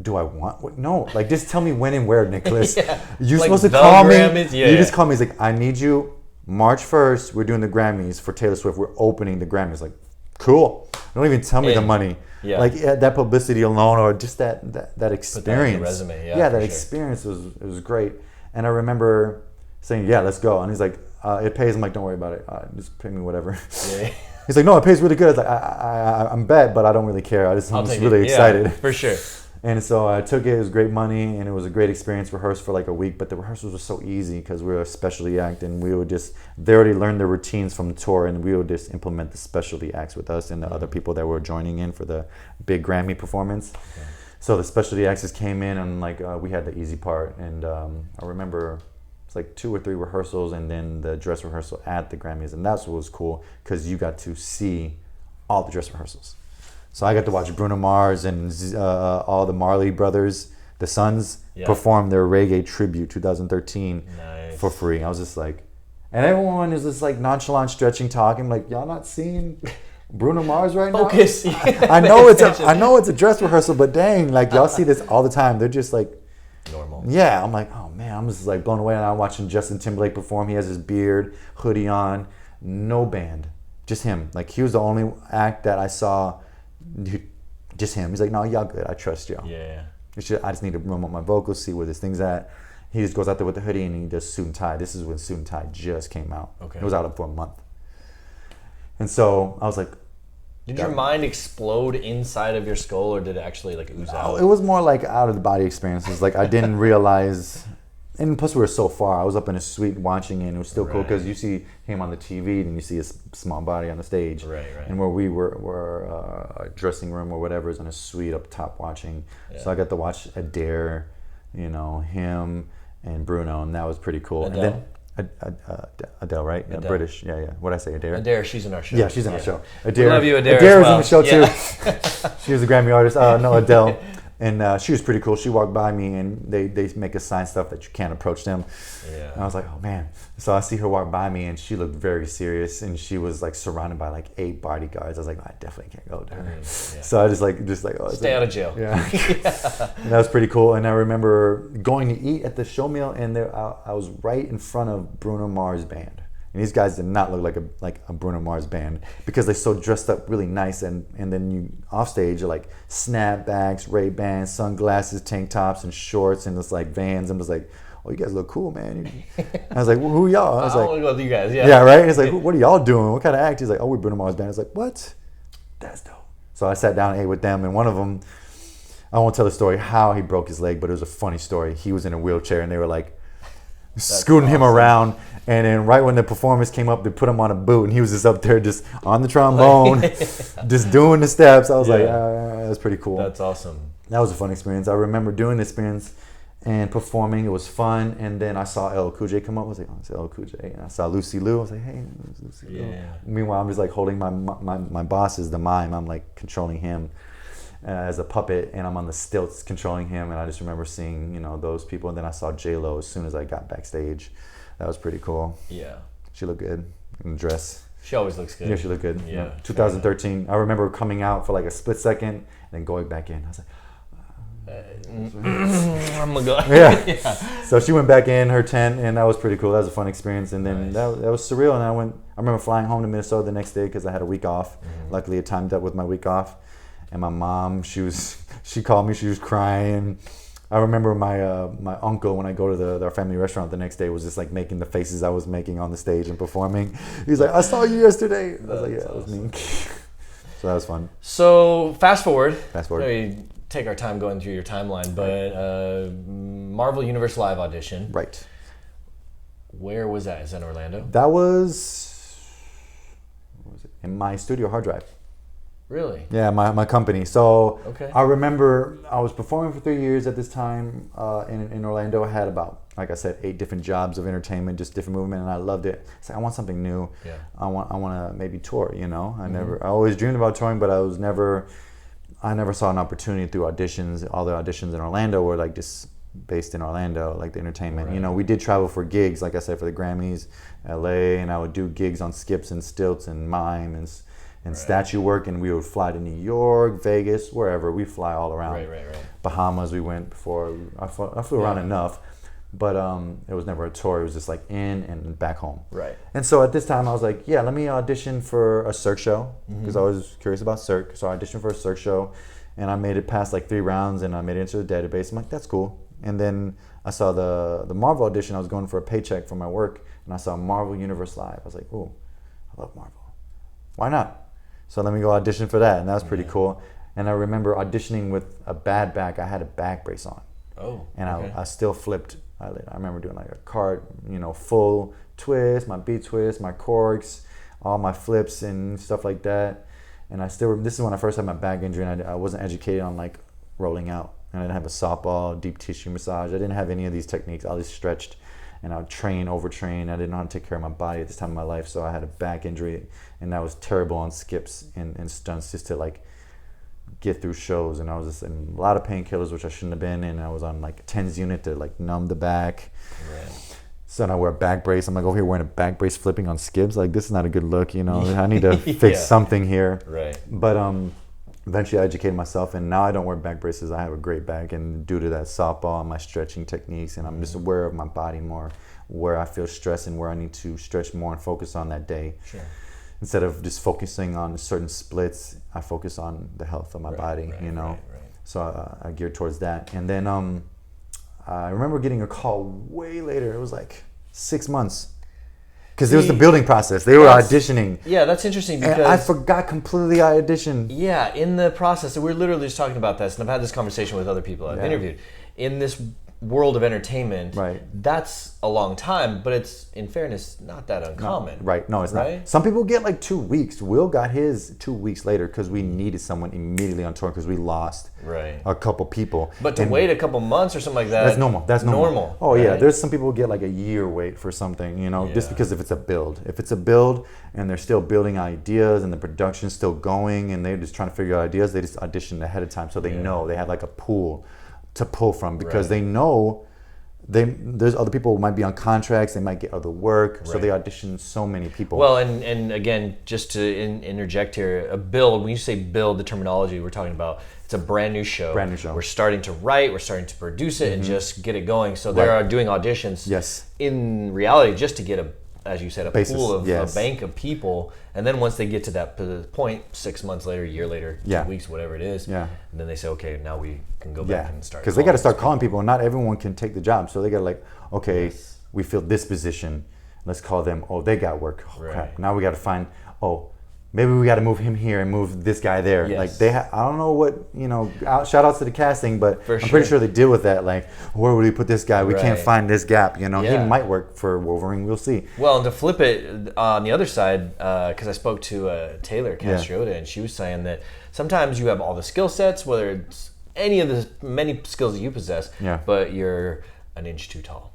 "Do I want? What? No, like just tell me when and where, Nicholas. Yeah. You're Like supposed to the call Grammys? me. Yeah, You just yeah. call me. He's like, I need you. March 1st, we're doing the Grammys for Taylor Swift. We're opening the Grammys. Like, cool. Don't even tell me the money. Yeah. Like that publicity alone, or just that experience. Put that on your resume. Yeah, that for sure. experience was great. And I remember saying, "Yeah, let's go." And he's like, "It pays." I'm like, "Don't worry about it. Just pay me whatever." Yeah. He's like, "No, it pays really good." I was like, "I'm bet, but I don't really care. I'm just really excited." Yeah, for sure. And so I took it. It was great money, and it was a great experience. Rehearsed for like a week, but the rehearsals were so easy because we were a specialty act, and we would they already learned the routines from the tour, and we would just implement the specialty acts with us and the other people that were joining in for the big Grammy performance. Okay. So the specialty acts just came in, and like we had the easy part. And I remember it's like 2 or 3 rehearsals, and then the dress rehearsal at the Grammys, and that's what was cool because you got to see all the dress rehearsals. So I got to watch Bruno Mars and all the Marley brothers, the Sons, perform their reggae tribute 2013 for free. I was just like, and everyone is just like nonchalant, stretching, talking. Like, y'all not seeing Bruno Mars right now? Focus. I know it's a dress rehearsal, but dang, like y'all see this all the time. They're just like normal. Yeah, I'm like, oh man, I'm just like blown away. And I'm watching Justin Timberlake perform. He has his beard, hoodie on, no band, just him. Like he was the only act that I saw. Just him. He's like, no, y'all good. I trust y'all. Yeah. I just need to run up my vocals, see where this thing's at. He just goes out there with the hoodie and he does Suit and Tie. This is when Suit and Tie just came out. Okay. It was out for a month. And so I was like, did your mind explode inside of your skull, or did it actually like ooze out? it was more like out of the body experiences. Like I didn't realize. And plus, we were so far. I was up in a suite watching it, and it was still cool because you see him on the TV, and you see his small body on the stage. Right. And where we were a dressing room or whatever is in a suite up top watching. Yeah. So I got to watch Adair, him and Bruno, and that was pretty cool. Adele? And then Adele, right? Adele. Yeah, British. Yeah. What did I say? Adair? Adair, she's in our show. Yeah, she's in our show. Adair, we love you, Adair. Adair as well. is in the show too. She was a Grammy artist. No, Adele. And she was pretty cool. She walked by me, and they make us sign stuff that you can't approach them. Yeah. And I was like, oh man. So I see her walk by me, and she looked very serious, and she was like surrounded by like 8 bodyguards. I was like, I definitely can't go to her. Yeah. So I just like oh, stay out of jail. Yeah. And that was pretty cool. And I remember going to eat at the show meal, and I was right in front of Bruno Mars band. And these guys did not look like a Bruno Mars band because they're so dressed up really nice, and then you off stage are like snapbacks, Ray-Bans, sunglasses, tank tops, and shorts, and it's like Vans. I'm just like, oh, you guys look cool, man. I was like, well, who are y'all? I was like, I want to go with you guys. Yeah. Yeah, right. And it's like, what are y'all doing? What kind of act? He's like, oh, we're Bruno Mars band. I was like, what? That's dope. So I sat down and ate with them, and one of them, I won't tell the story how he broke his leg, but it was a funny story. He was in a wheelchair, and they were like scooting him around. And then right when the performance came up, they put him on a boot, and he was just up there just on the trombone, just doing the steps. I was like, that was pretty cool. That's awesome. That was a fun experience. I remember doing the experience and performing. It was fun. And then I saw LL Cool J come up. I was like, oh, it's LL Cool J. And I saw Lucy Liu. I was like, hey, it's Lucy Liu. Meanwhile, I'm just like holding my boss is the mime. I'm like controlling him as a puppet, and I'm on the stilts controlling him. And I just remember seeing, those people. And then I saw J-Lo as soon as I got backstage. That was pretty cool. Yeah. She looked good in the dress. She always looks good. Yeah, she looked good. Yeah. 2013. I remember coming out for like a split second and then going back in. I was like, I'm gonna go. Yeah. So she went back in her tent, and that was pretty cool. That was a fun experience. And then that was surreal. And I remember flying home to Minnesota the next day because I had a week off. Mm-hmm. Luckily, it timed up with my week off. And my mom, she called me. She was crying. I remember my uncle, when I go to our family restaurant the next day, was just like making the faces I was making on the stage and performing. He's like, I saw you yesterday. I was like, yeah, that was me. So that was fun. So fast forward. We take our time going through your timeline, but Marvel Universe Live audition. Right. Where was that? Is that in Orlando? That was in my studio hard drive. Really? Yeah, my company. So okay. I remember I was performing for 3 years at this time in Orlando. I had about, like I said, 8 different jobs of entertainment, just different movement, and I loved it. So I want something new. Yeah. I want to maybe tour. I always dreamed about touring, but I never saw an opportunity through auditions. All the auditions in Orlando were like just based in Orlando, like the entertainment. You know, we did travel for gigs, like I said, for the Grammys, LA, and I would do gigs on skips and stilts and mime and statue work, and we would fly to New York, Vegas, wherever. We fly all around. Right. Bahamas we went before. I flew around enough, but it was never a tour. It was just like in and back home. Right. And so at this time I was like, yeah, let me audition for a Cirque show, because I was curious about Cirque. So I auditioned for a Cirque show, and I made it past like 3 rounds, and I made it into the database. I'm like, that's cool. And then I saw the Marvel audition. I was going for a paycheck for my work, and I saw Marvel Universe Live. I was like, ooh, I love Marvel. Why not? So let me go audition for that, and that was pretty cool. And I remember auditioning with a bad back. I had a back brace on. Oh. And I still flipped. I remember doing like a card, full twist, my B twist, my corks, all my flips and stuff like that. And this is when I first had my back injury, and I wasn't educated on like rolling out. And I didn't have a softball, deep tissue massage. I didn't have any of these techniques. I just stretched, and I would overtrain. I didn't know how to take care of my body at this time of my life. So I had a back injury, and that was terrible on skips and stunts, just to like get through shows. And I was just in a lot of painkillers, which I shouldn't have been. And I was on like a TENS unit to like numb the back. Right. So then I wear a back brace. I'm like over here wearing a back brace, flipping on skips. Like, this is not a good look, I need to fix something here. Right. But eventually I educated myself, and now I don't wear back braces. I have a great back, and due to that softball and my stretching techniques, and I'm just aware of my body more, where I feel stress and where I need to stretch more and focus on that day. Sure. Instead of just focusing on certain splits, I focus on the health of my body, Right. So I geared towards that. And then I remember getting a call way later. It was like 6 months. Because it was the building process. They were auditioning. Yeah, that's interesting because... And I forgot completely I auditioned. Yeah, in the process, we're literally just talking about this, and I've had this conversation with other people I've interviewed. In this world of entertainment, that's a long time, but it's, in fairness, not that uncommon. No, it's not. Some people get like 2 weeks. Will got his 2 weeks later because we needed someone immediately on tour because we lost a couple people. But to wait a couple months or something like that, that's normal. That's normal. Oh yeah, right? There's some people who get like a year wait for something, just because if it's a build. If it's a build and they're still building ideas and the production's still going and they're just trying to figure out ideas, they just audition ahead of time so they know they have like a pool to pull from, because they know there's other people who might be on contracts, they might get other work, so they audition so many people. Well, and again, just to interject here, a build, when you say build, the terminology we're talking about, it's a brand new show. We're starting to write, we're starting to produce it and just get it going. So they are doing auditions in reality just to get as you said, a pool of a bank of people, and then once they get to that point, 6 months later, a year later, 2 weeks, whatever it is, and then they say, okay, now we can go back and start. Because they got to start calling people, and not everyone can take the job, so they got to like, okay, we filled this position, let's call them. Oh, they got work. Oh, crap. Now we got to find. Oh, maybe we got to move him here and move this guy there. Like I don't know what, shout outs to the casting, but I'm pretty sure they deal with that. Like, where would we put this guy? We can't find this gap. He might work for Wolverine. We'll see. Well, and to flip it on the other side, because I spoke to Taylor Castriota, and she was saying that sometimes you have all the skill sets, whether it's any of the many skills that you possess, but you're an inch too tall,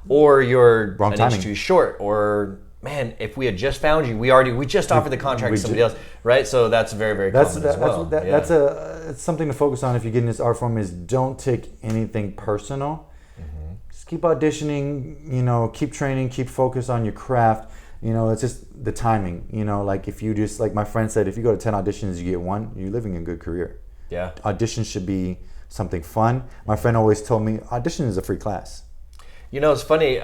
or you're an inch too short, or man, if we had just found you, we just offered the contract to somebody else, right? So that's very, very common as well. That's it's something to focus on if you get in this art form, is don't take anything personal. Just keep auditioning, keep training, keep focus on your craft. It's just the timing. Like if you just, like my friend said, if you go to 10 auditions, you get one, you're living a good career. Yeah. Auditions should be something fun. My friend always told me, audition is a free class. It's funny.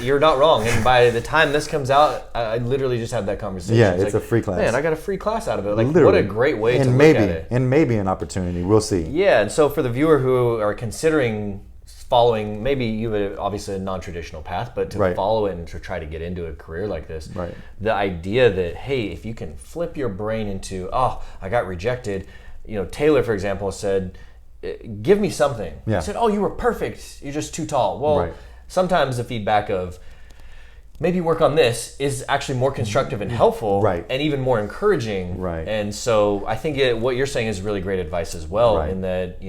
You're not wrong. And by the time this comes out, I literally just had that conversation. Yeah, it's a free class. Man, I got a free class out of it. Like, literally. What a great way to look at it. And maybe an opportunity. We'll see. Yeah, and so for the viewer who are considering following, maybe you have obviously a non-traditional path, but to follow it and to try to get into a career like this, the idea that, hey, if you can flip your brain into, oh, I got rejected. Taylor, for example, said, give me something. He said, oh, you were perfect. You're just too tall. Well, sometimes the feedback of maybe work on this is actually more constructive and helpful, and even more encouraging. And so I think what you're saying is really great advice as well, in that,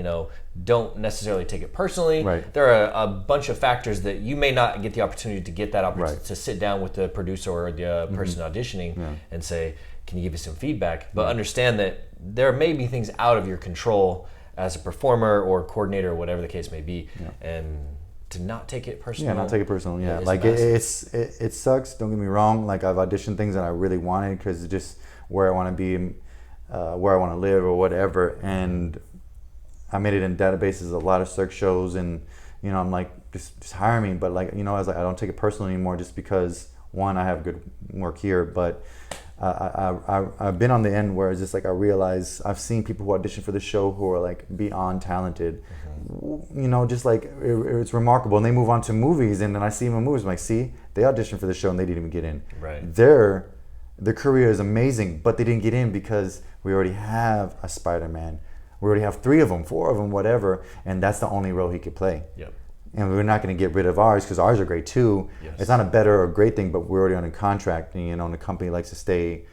don't necessarily take it personally. There are a bunch of factors that you may not get the opportunity to get that opportunity to sit down with the producer or the person auditioning and say, can you give me some feedback? But understand that there may be things out of your control as a performer or coordinator or whatever the case may be, and to not take it personally. Yeah, not take it personal. Yeah, is like massive. it sucks. Don't get me wrong. Like I've auditioned things that I really wanted because it's just where I want to be, where I want to live or whatever. And I made it in databases, a lot of circ shows, and I'm like, just hire me. But like I was like, I don't take it personally anymore, just because one, I have good work here, but I've been on the end where it's just like I realize I've seen people who audition for the show who are like beyond talented, just like it's remarkable, and they move on to movies, and then I see them in movies, I'm like, see, they auditioned for the show and they didn't even get in. Right. Their career is amazing, but they didn't get in because we already have a Spider-Man. We already have 3 of them, 4 of them, whatever, and that's the only role he could play. Yep. And we're not going to get rid of ours because ours are great too. Yes. It's not a better or great thing, but we're already on a contract, and the company likes to stay,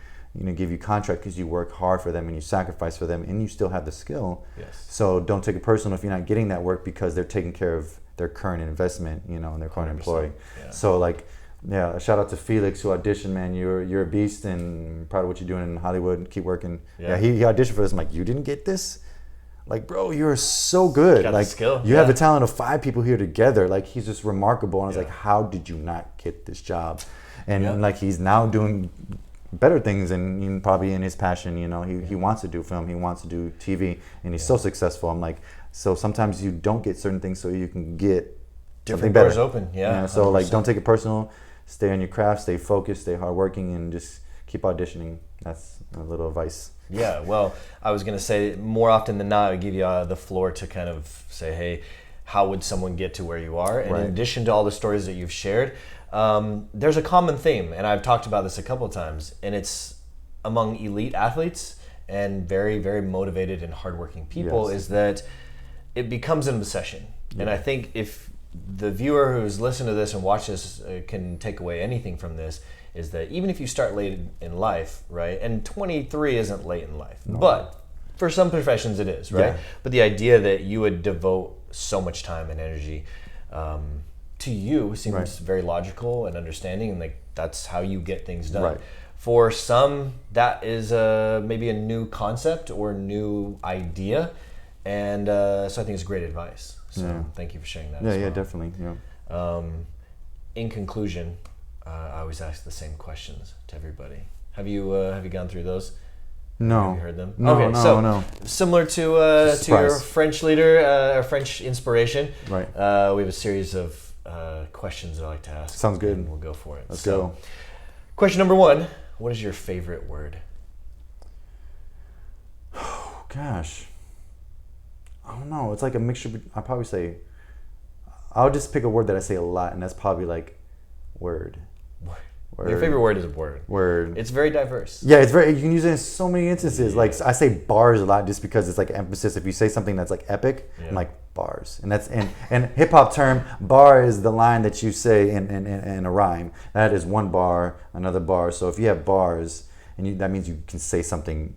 give you contract because you work hard for them and you sacrifice for them and you still have the skill. Yes. So don't take it personal if you're not getting that work because they're taking care of their current investment, and their current employee. Yeah. So shout out to Felix who auditioned, man. You're a beast, and proud of what you're doing in Hollywood. Keep working. Yeah. He auditioned for this. I'm like, you didn't get this? Like, bro, you're so good. Got like, the skill. you have the talent of 5 people here together. Like, he's just remarkable. And I was like, how did you not get this job? And like, he's now doing better things, and probably in his passion. He wants to do film. He wants to do TV, and he's so successful. I'm like, so sometimes you don't get certain things so you can get something Different better. doors open. Yeah. So 100%. like, don't take it personal. Stay on your craft. Stay focused. Stay hardworking, and just keep auditioning. That's a little advice. Yeah, well, I was going to say more often than not, I would give you the floor to kind of say, hey, how would someone get to where you are? And in addition to all the stories that you've shared, there's a common theme, and I've talked about this a couple of times, and it's among elite athletes and very, very motivated and hardworking people, is that it becomes an obsession. Yeah. And I think if the viewer who's listened to this and watched this can take away anything from this, is that even if you start late in life, right, and 23 isn't late in life, but for some professions it is, right? Yeah. But the idea that you would devote so much time and energy to you seems very logical and understanding, and like that's how you get things done. Right. For some, that is maybe a new concept or new idea, and so I think it's great advice. So thank you for sharing that. Yeah, definitely. Yeah. In conclusion, I always ask the same questions to everybody. Have you gone through those? No. Have you heard them? No, okay, no. Similar to your French leader, or French inspiration. Right. We have a series of questions that I like to ask. Sounds good. And we'll go for it. Let's go. Question number 1: what is your favorite word? Oh gosh. I don't know. It's like a mixture. I'll just pick a word that I say a lot, and that's probably like word. Your favorite word is a word. Word. It's very diverse. Yeah, it's very. You can use it in so many instances. Yeah. Like I say bars a lot just because it's like emphasis. If you say something that's like epic, I'm like bars, and that's and hip hop term bar is the line that you say in a rhyme. That is one bar, another bar. So if you have bars, that means you can say something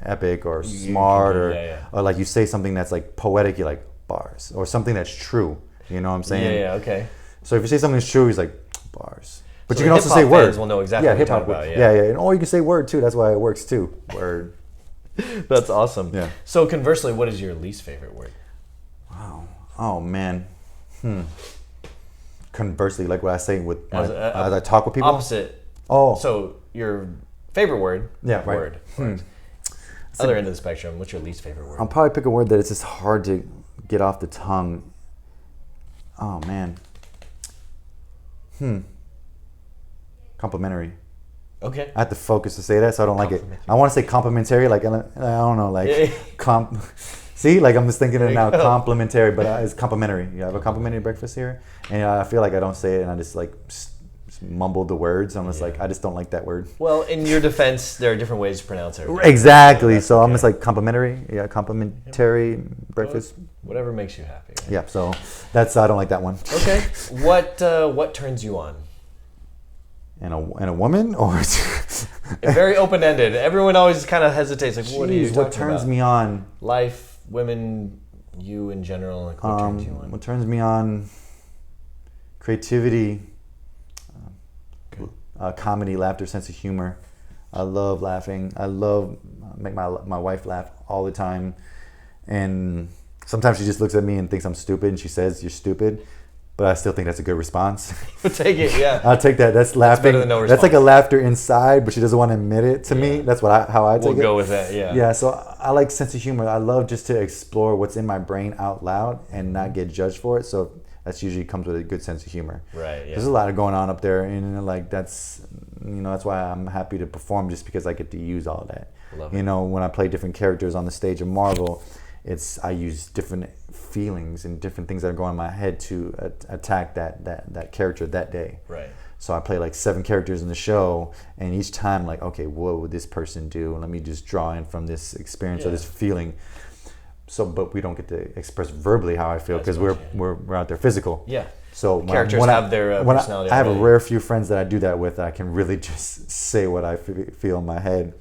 epic or smart or like you say something that's like poetic. You're like bars, or something that's true. You know what I'm saying? Yeah. Okay. So if you say something that's true, he's like bars. But so you can also say word. Will know exactly what you're talking about. Yeah. And or you can say word too. That's why it works too. Word. That's awesome. Yeah. So conversely, what is your least favorite word? Wow. Oh man. Conversely, like what I say as I talk with people. Opposite. Oh. So your favorite word. Yeah. Right. Word. Other end of the spectrum. What's your least favorite word? I'll probably pick a word that it's just hard to get off the tongue. Oh man. Complimentary. Okay. I have to focus to say that, so I don't like it. I want to say complimentary, like I don't know, like See, like I'm just thinking it now, complimentary, but it's complimentary. You have a complimentary breakfast here, and I feel like I don't say it, and I just like mumble the words. I'm just like I just don't like that word. Well, in your defense, there are different ways to pronounce it. Exactly. So I'm just like complimentary. Yeah, complimentary breakfast. Whatever makes you happy. Right? Yeah. So I don't like that one. Okay. What turns you on? And a woman, or very open ended. Everyone always kind of hesitates. Like, what are you talking what turns about? me on? Life, women, you in general. Like, what turns you on? What turns me on? Creativity, comedy, laughter, sense of humor. I love laughing. I love make my wife laugh all the time, And sometimes she just looks at me and thinks I'm stupid, and she says, "You're stupid." But I still think that's a good response. We'll take it, yeah. I'll take that. That's laughing. better than no That's like a response. laughter inside, but she doesn't want to admit it to me. That's how I take it. We'll go with that, yeah. Yeah, so I like sense of humor. I love just to explore what's in my brain out loud and not get judged for it. So that's usually comes with a good sense of humor. Right, yeah. There's a lot going on up there, and like that's why I'm happy to perform, just because I get to use all that. Love You it. know, when I play different characters on the stage of Marvel, I use different feelings and different things that are going in my head to attack that character that day. Right. So I play like 7 characters in the show, and each time like, okay, what would this person do? Let me just draw in from this experience or this feeling. So, but we don't get to express verbally how I feel because we're out there physical. Yeah. So Characters have their personality I have a already. rare few friends that I do that with. I can really just say what I feel in my head.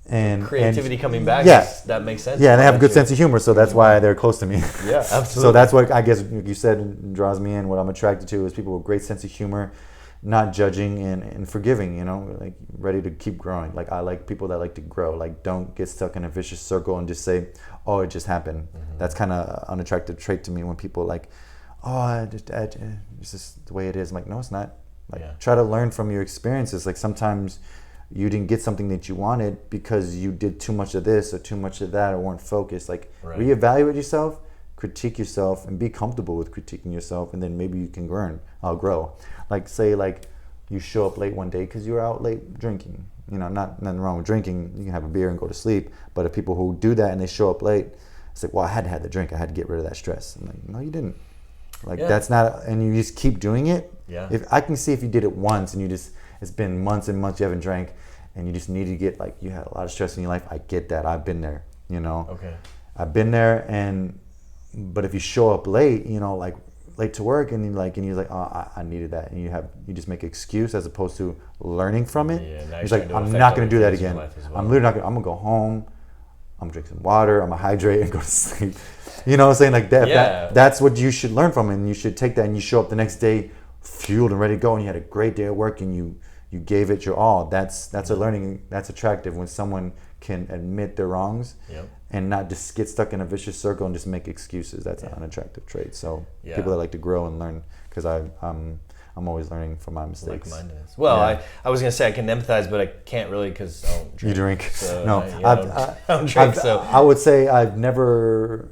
And Creativity coming back, yeah. that makes sense. Yeah, and they have a good sense of humor, so that's why they're close to me. Yeah, absolutely. So that's what I guess you said draws me in. What I'm attracted to is people with great sense of humor, not judging and forgiving, you know, like ready to keep growing. Like I like people that like to grow, like don't get stuck in a vicious circle and just say, oh, it just happened. That's kind of an unattractive trait to me when people like, oh, it's just the way it is. I'm like, no, it's not. Like try to learn from your experiences. Like sometimes you didn't get something that you wanted because you did too much of this or too much of that or weren't focused. Like reevaluate yourself, critique yourself, and be comfortable with critiquing yourself, and then maybe you can grow. Like say like you show up late one day because you were out late drinking. You know, nothing wrong with drinking. You can have a beer and go to sleep. But if people who do that and they show up late, it's like, well, I had to have the drink. I had to get rid of that stress. I'm like, no, you didn't. Like that's not, and you just keep doing it. Yeah. If I can see if you did it once and you just, it's been months and months you haven't drank, and you just need to get like you had a lot of stress in your life. I get that. I've been there. You know. Okay. I've been there, but if you show up late, you know, like late to work, and you're like, oh, I needed that, and you just make an excuse as opposed to learning from it. Yeah, it's like I'm not going to do that again. I'm literally not. I'm gonna go home. I'm gonna drink some water. I'm gonna hydrate and go to sleep. You know what I'm saying? Like that. That's what you should learn from it, and you should take that and you show up the next day fueled and ready to go, and you had a great day at work, and you gave it your all. That's a learning. That's attractive when someone can admit their wrongs and not just get stuck in a vicious circle and just make excuses. That's an unattractive trait. So people that like to grow and learn, because I'm always learning from my mistakes. Like-mindedness. Well, I was gonna say I can empathize, but I can't really because I don't drink. You drink? So, No, I don't drink. So I would say I've never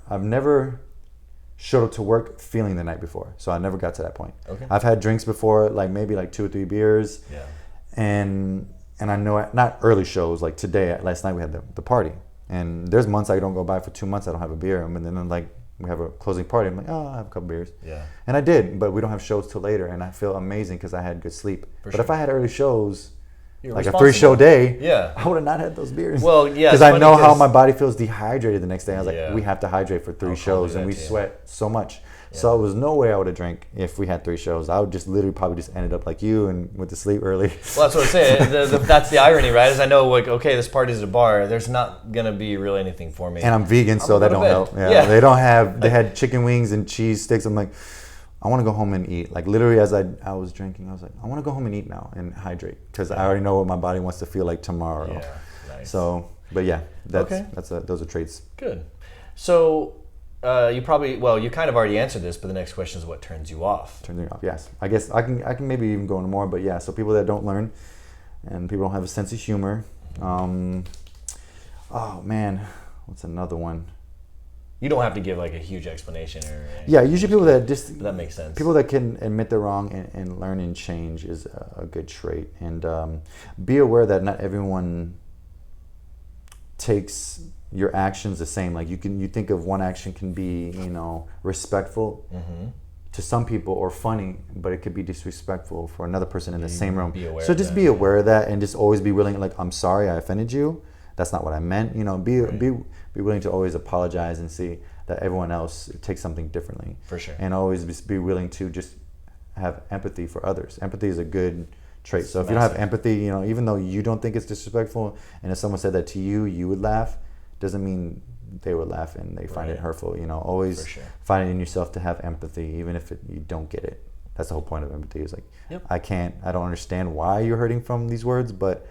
showed up to work feeling the night before, so I never got to that point. Okay. I've had drinks before, like maybe like 2 or 3 beers. Yeah. And I know not early shows like today. Last night we had the party, and there's months I don't go by for 2 months I don't have a beer, and then I'm like we have a closing party. I'm like, oh, I'll have a couple beers. Yeah. And I did, but we don't have shows till later, and I feel amazing because I had good sleep. But sure. if I had early shows, You're like a responsible. 3-show day, Yeah. I would have not had those beers. Well, yeah, because it's I funny know how 'cause- my body feels dehydrated the next day. I was like, Yeah. we have to hydrate for 3 I'll shows, do and that we too. sweat so much. So it was no way I would have drank if we had 3 shows. I would just literally probably just ended up like you and went to sleep early. Well, that's what I'm saying. That's the irony, right? Is I know, like, okay, this party's at a bar. There's not gonna be really anything for me. And I'm vegan, so that go to don't bed. help. Yeah. They had chicken wings and cheese sticks. I'm like, I want to go home and eat. Like literally as I was drinking, I was like, I want to go home and eat now and hydrate because I already know what my body wants to feel like tomorrow. Yeah, nice. So, but yeah, Okay. those are traits. Good. So you kind of already answered this, but the next question is what turns you off? Turns me off. Yes, I guess I can maybe even go into more, but yeah. So people that don't learn, and people don't have a sense of humor. Oh man, what's another one? You don't have to give like a huge explanation or anything. Yeah, usually people that just But that makes sense. People that can admit they're wrong and learn and change is a good trait. And be aware that not everyone takes your actions the same. Like you think of one action can be respectful to some people or funny, but it could be disrespectful for another person in the same room. So just be aware of that and just always be willing. Like, I'm sorry I offended you. That's not what I meant. Be willing to always apologize and see that everyone else takes something differently. For sure. And always be willing to just have empathy for others. Empathy is a good trait. So if you don't have empathy, even though you don't think it's disrespectful, and if someone said that to you, you would laugh, doesn't mean they would laugh and they find it hurtful. Always find it in yourself to have empathy, even if you don't get it. That's the whole point of empathy. Is like, I don't understand why you're hurting from these words, but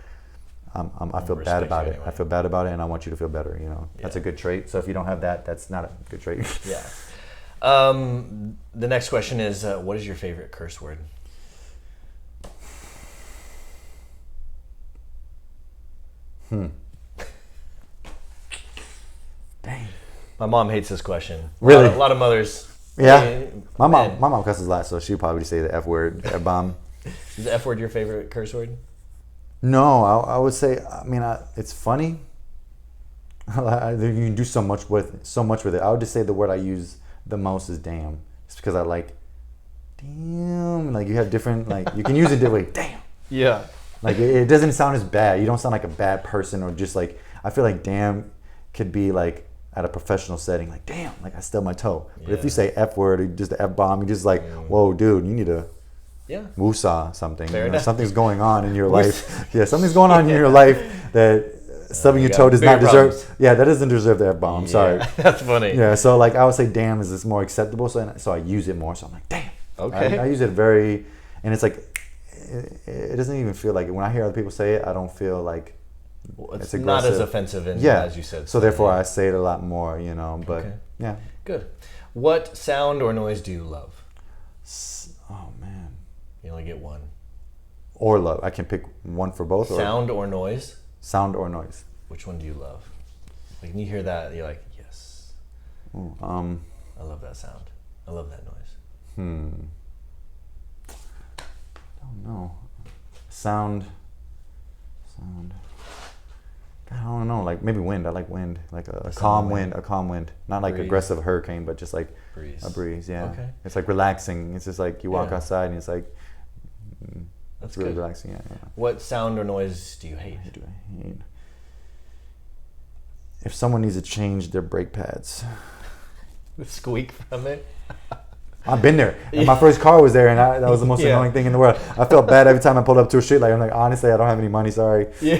I feel bad respect about you it. anyway. I feel bad about it, and I want you to feel better. You know, that's a Yeah. good trait. So if you don't have that, that's not a good trait. Yeah. The next question is, what is your favorite curse word? Dang. My mom hates this question. Really? A lot of mothers. Yeah. Hey, My man, mom cusses a lot, so she'd probably say the F word, F bomb. Is the F word your favorite curse word? No, I would say. I mean, it's funny. You can do so much with it. I would just say the word I use the most is damn, just because I like damn. Like you have different you can use it differently. Damn. Yeah. Like it doesn't sound as bad. You don't sound like a bad person or just like I feel like damn could be like at a professional setting like damn like I stubbed my toe. But if you say F word or just the F bomb, you're just like whoa dude, you need to woosah something. Fair You know, enough. something's going on in your life. Yeah, something's going on in your life that stubbing your got toe does not bigger deserve. problems. Yeah, that doesn't deserve the F bomb. Sorry. That's funny. Yeah, so like I would say damn is more acceptable, so I use it more. So I'm like damn. Okay. I use it very, and it's like it doesn't even feel like it. When I hear other people say it, I don't feel like Well, it's it's not as aggressive. offensive as you said. So therefore, I say it a lot more, you know. But Okay. yeah. Good. What sound or noise do you love? Oh man. You only get one. Or love. I can pick one for both. Sound or noise? Sound or noise. Which one do you love? Like when you hear that, you're like, yes. Ooh, I love that sound. I love that noise. I don't know. Sound. God, I don't know. Like maybe wind. I like wind. Like a calm wind. A calm wind. Not like Breeze. aggressive hurricane, but just like Breeze. a breeze. Yeah. Okay. It's like relaxing. It's just like you walk Yeah. outside and it's like That's it's really good. relaxing. Yeah. What sound or noise do you hate? What do I hate? If someone needs to change their brake pads. The squeak from it? I've been there. And my first car was there, and that was the most Yeah. annoying thing in the world. I felt bad every time I pulled up to a street light. I'm like, honestly, I don't have any money. Sorry. Yeah.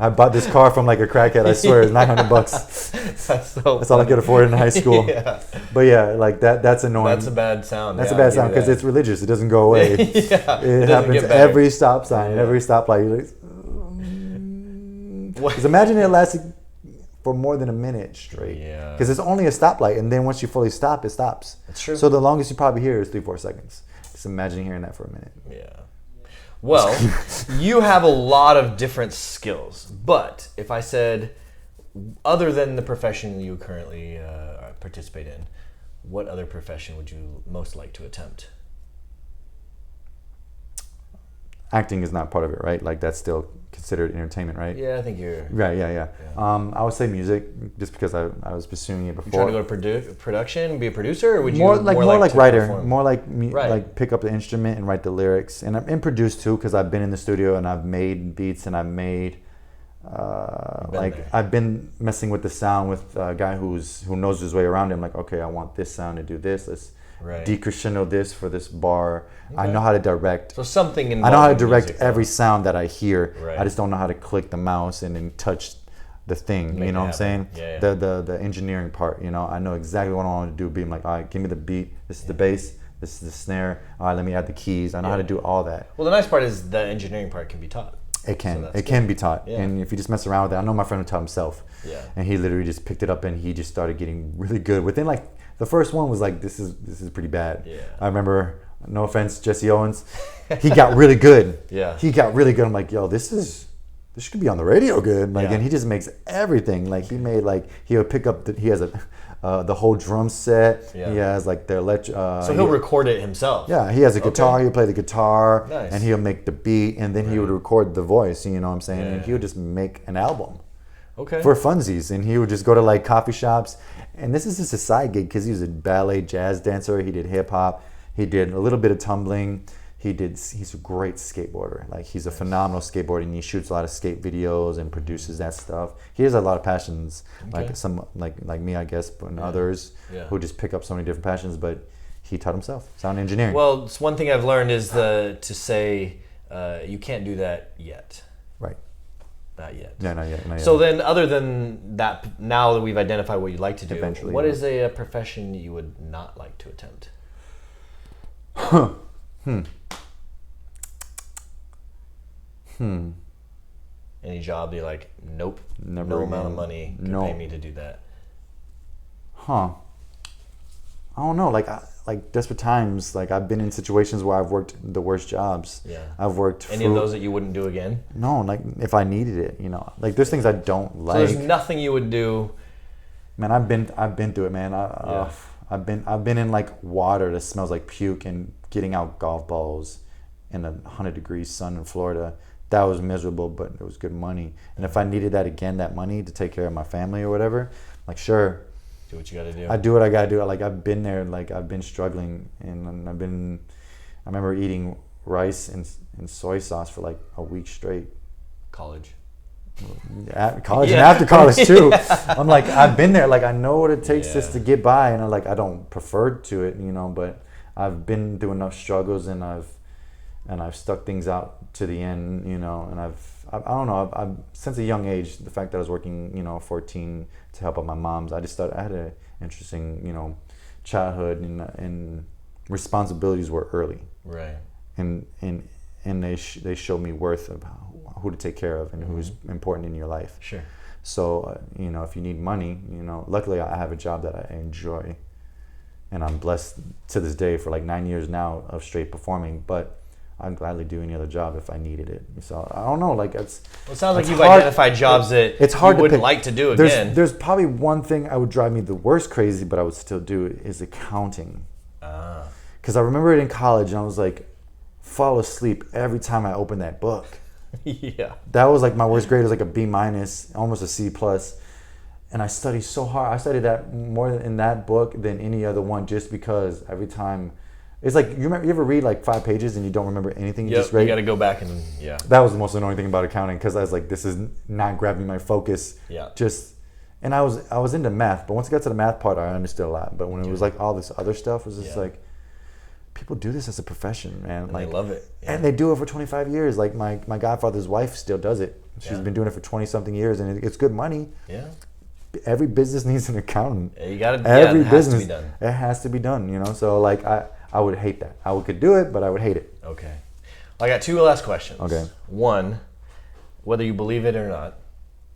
I bought this car from like a crackhead. I swear, it's $900. That's all I could afford in high school. Yeah. But yeah, like that's annoying. That's a bad sound. That's yeah, a bad I'll sound give because you it's religious. It doesn't go away. that. Yeah. It doesn't happens get better. every stop sign, Yeah. every stoplight. You're like, What? because imagine it lasting for more than a minute straight. Yeah. Because it's only a stoplight, and then once you fully stop, it stops. That's true. So the longest you probably hear is 3-4 seconds. Just imagine hearing that for a minute. Yeah. Well, you have a lot of different skills, but if I said, other than the profession you currently participate in, what other profession would you most like to attempt? Acting is not part of it, right? Like that's still considered entertainment, right? Yeah, I think you're Right, yeah. I would say music, just because I was pursuing it before. trying to go to production, be a producer, or would you more like to writer, perform? more like Right. like pick up the instrument and write the lyrics, and produce too, because I've been in the studio and I've made beats and I've made there. I've been messing with the sound with a guy who knows his way around it. I'm like, okay, I want this sound to do this. Let's Right. decrescendo this for this bar. I Okay. know how to direct. So something I involving know how to direct music, every sound that I hear. Right. I just don't know how to click the mouse and then touch the thing. Make You know it what I'm saying? happen. Yeah, yeah. The engineering part. You know, I know exactly what I want to do. Being like, all right, give me the beat. This is the bass. This is the snare. All right, let me add the keys. I know how to do all that. Well, the nice part is the engineering part can be taught. It can. So that's It can be taught. Yeah. And if you just mess around with it, I know my friend who taught himself. Yeah. And he literally just picked it up and he just started getting really good. Within like the first one was like, this is pretty bad. Yeah. I remember, no offense, Jesse Owens, he got really good. Yeah. He got really good. I'm like, yo, this should be on the radio good. Like, Yeah. and he just makes everything. Like he made like he would pick up. He has the whole drum set. Yeah. He has like the electric. So he'll record it himself. Yeah, he has a guitar. He'll play the guitar, Nice. and he'll make the beat, and then he would record the voice. You know what I'm saying? And Yeah. he would just make an album Okay. for funsies, and he would just go to like coffee shops. And this is just a side gig because he was a ballet jazz dancer. He did hip hop. He did a little bit of tumbling. He's a great skateboarder. Like he's a phenomenal skateboarder, and he shoots a lot of skate videos and produces that stuff. He has a lot of passions, Okay. like some like me, I guess, but others Yeah. who just pick up so many different passions. But he taught himself sound engineering. Well, it's one thing I've learned is to say you can't do that yet. Right. Not yet. Yeah, not yet. So then, other than that, now that we've identified what you'd like to do, Eventually, what yeah. is a profession you would not like to attempt? Any job you're like, nope, Never no again. amount of money could No. pay me to do that. Huh. I don't know. Like desperate times. Like I've been in situations where I've worked the worst jobs. Yeah. I've worked. Any of those that you wouldn't do again? No, like if I needed it, you know. Like there's things I don't So like. there's nothing you would do. Man, I've been through it, man. I've been in like water that smells like puke and getting out golf balls in 100 degrees sun in Florida. That was miserable, but it was good money. And if I needed that again, that money to take care of my family or whatever, like sure, Do what you got to do. I do what I gotta do. Like I've been there. Like I've been struggling, and I remember eating rice and soy sauce for like a week straight. College. At college Yeah. and after college too. I'm like, I've been there. Like I know what it takes just Yeah. to get by, and I don't prefer to it, you know. But I've been through enough struggles, and I've stuck things out to the end, you know. And I don't know. I've since a young age, the fact that I was working, you know, 14 to help out my mom's, I just thought I had an interesting, you know, childhood, and responsibilities were early, Right. and they showed me worth of who to take care of and who's important in your life. Sure. So, you know, if you need money, you know, luckily I have a job that I enjoy, and I'm blessed to this day for like 9 years now of straight performing, but I'd gladly do any other job if I needed it. So I don't know, like Well, it sounds like it's you've hard- identified jobs that it's hard you to wouldn't pick. like to do again. There's probably one thing I would drive me the worst crazy, but I would still do it, is accounting. Ah. Because I remember it in college, and I was like, fall asleep every time I opened that book. Yeah. That was like my worst grade. It was like a B minus, almost a C plus. And I studied so hard. I studied that more in that book than any other one, just because every time, it's like, you ever read like 5 pages and you don't remember anything you Yep. just read? You got to go back and yeah. That was the most annoying thing about accounting, because I was like, this is not grabbing my focus. Yeah. And I was into math, but once I got to the math part, I understood a lot. But when it was like all this other stuff, it was just Yeah. like, people do this as a profession, man. And like, they love it. Yeah. and they do it for 25 years. Like my godfather's wife still does it. She's Yeah. been doing it for 20 something years, and it's good money. Yeah. Every business needs an accountant. You got to. Every it has business, to be done. it has to be done. You know, so like I would hate that. I could do it, but I would hate it. Okay. I got 2 last questions. Okay. One, whether you believe it or not,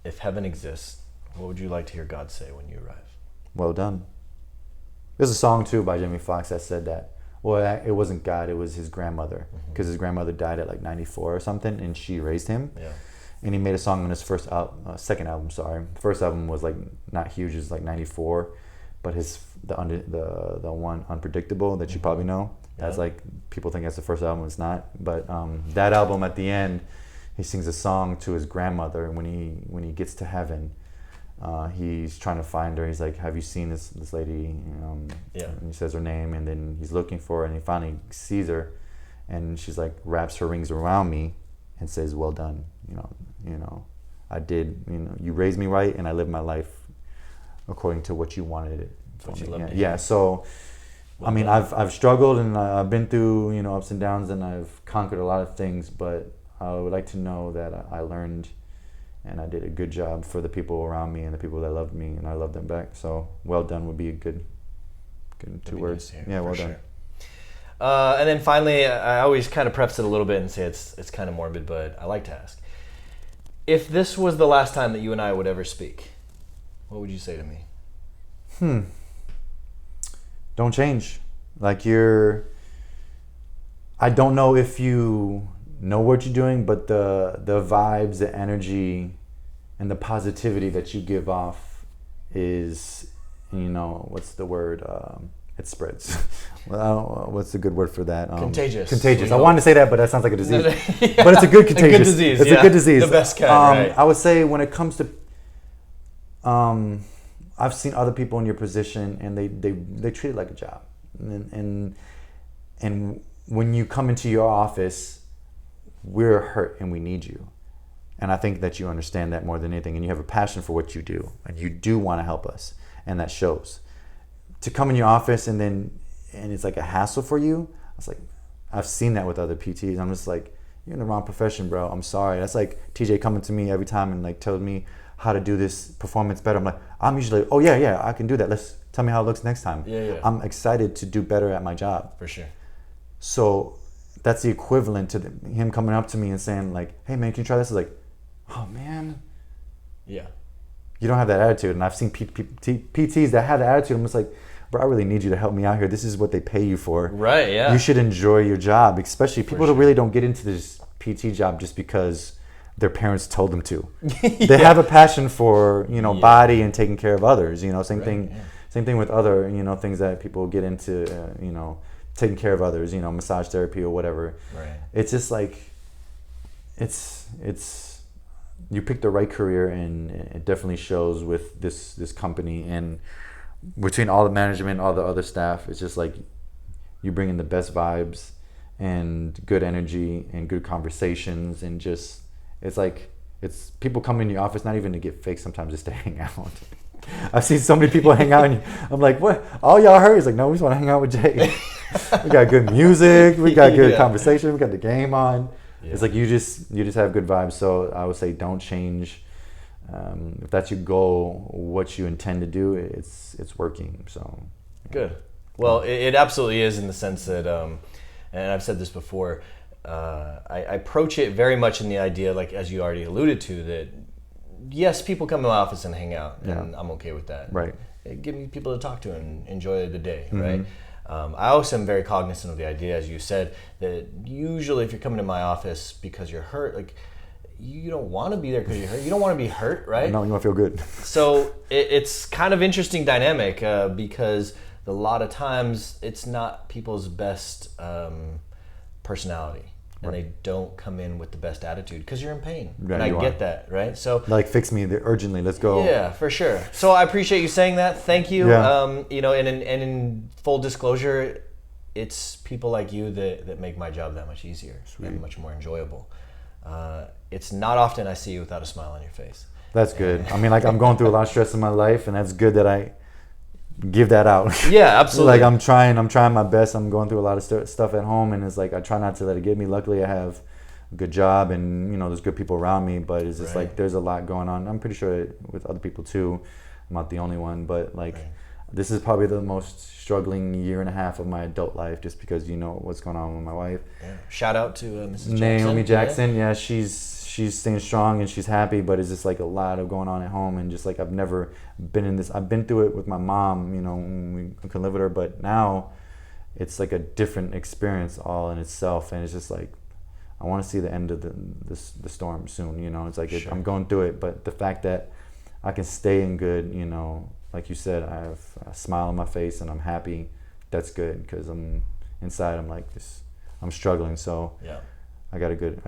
if heaven exists, what would you like to hear God say when you arrive? Well done. There's a song too by Jamie Foxx that said that. Well, it wasn't God, it was his grandmother, because his grandmother died at like 94 or something, and she raised him. Yeah. And he made a song on his second album. Sorry, first album was like not huge, it was like 94, but the one Unpredictable that you probably know, that's Yeah. like, people think that's the first album. It's not. But that album, at the end, he sings a song to his grandmother, and when he gets to heaven, he's trying to find her. He's like, have you seen this lady? Yeah. And he says her name, and then he's looking for her, and he finally sees her, and she's like, wraps her rings around me and says, well done. You know, I did, you raised me right, and I lived my life according to what you wanted it for What you me. loved Yeah, to yeah. hear. So, I mean, I've struggled, and I've been through, ups and downs, and I've conquered a lot of things, but I would like to know that I learned, and I did a good job for the people around me and the people that loved me, and I loved them back. So, well done would be a good That'd 2 be words. nice to hear, Yeah, well for done. sure. And then finally, I always kind of preface it a little bit and say it's kind of morbid, but I like to ask. If this was the last time that you and I would ever speak, what would you say to me? Don't change. Like I don't know if you know what you're doing, but the vibes, the energy, and the positivity that you give off is, what's the word? It spreads. Well, what's the good word for that? Contagious. Contagious. We I know. wanted to say that, but that sounds like a disease. Yeah. But it's a good contagious. A good disease. It's yeah. a good disease. The best kind, right? I would say when it comes to, I've seen other people in your position, and they treat it like a job, and when you come into your office, we're hurt and we need you, and I think that you understand that more than anything, and you have a passion for what you do, and you do want to help us, and that shows. To come in your office and it's like a hassle for you, I was like, I've seen that with other PTs. I'm just like, you're in the wrong profession, bro. I'm sorry. That's like TJ coming to me every time and like telling me how to do this performance better. I'm like, I'm usually like, oh yeah, I can do that. Tell me how it looks next time. Yeah. I'm excited to do better at my job. For sure. So that's the equivalent to him coming up to me and saying like, hey man, can you try this? I was like, oh man, Yeah. you don't have that attitude. And I've seen PTs that have the attitude. I'm just like, bro, I really need you to help me out here. This is what they pay you for. Right, yeah. You should enjoy your job, especially people that really don't get into this PT job just because their parents told them to. They have a passion for, body and taking care of others. Same thing with other, things that people get into, taking care of others, massage therapy or whatever. Right. It's just like, it's you picked the right career, and it definitely shows with this company, and between all the management, all the other staff. It's just like you bring in the best vibes and good energy and good conversations, and just it's people come in your office not even to get fake, sometimes just to hang out. I've seen so many people hang out, and I'm like, what? All y'all heard? He's like, no, we just want to hang out with Jay. We got good music, we got good conversation, we got the game on. Yeah. It's like you just have good vibes. So I would say don't change. If that's your goal, what you intend to do, it's working. So good. Well, it absolutely is, in the sense that, and I've said this before, I approach it very much in the idea, like as you already alluded to, that yes, people come to my office and hang out, and I'm okay with that. Right. Give me people to talk to and enjoy the day, right? I also am very cognizant of the idea, as you said, that usually if you're coming to my office because you're hurt, like, you don't want to be there because you're hurt. You don't want to be hurt, right? No, you want to feel good. So it's kind of interesting dynamic, because a lot of times it's not people's best personality. And they don't come in with the best attitude because you're in pain. Yeah, and I get that, right? So like, fix me urgently. Let's go. Yeah, for sure. So I appreciate you saying that. Thank you. Yeah. And in full disclosure, it's people like you that make my job that much easier. Sweet. And much more enjoyable. It's not often I see you without a smile on your face. That's good. I mean, like, I'm going through a lot of stress in my life, and that's good that I give that out. Yeah, absolutely. Like, I'm trying my best. I'm going through a lot of stuff at home, and it's like I try not to let it get me. Luckily, I have a good job, and there's good people around me, but it's just like there's a lot going on. I'm pretty sure with other people too. I'm not the only one, but like this is probably the most struggling year and a half of my adult life, just because what's going on with my wife. Yeah. Shout out to Mrs. Naomi Jackson. Yeah, she's staying strong and she's happy, but it's just like a lot of going on at home, and just like I've never been in this. I've been through it with my mom, when we could live with her, but now it's like a different experience all in itself, and it's just like I want to see the end of the storm soon. It's like I'm going through it, but the fact that I can stay in good, like you said, I have a smile on my face and I'm happy. That's good, because I'm inside. I'm like this. I'm struggling, so yeah. I got a good.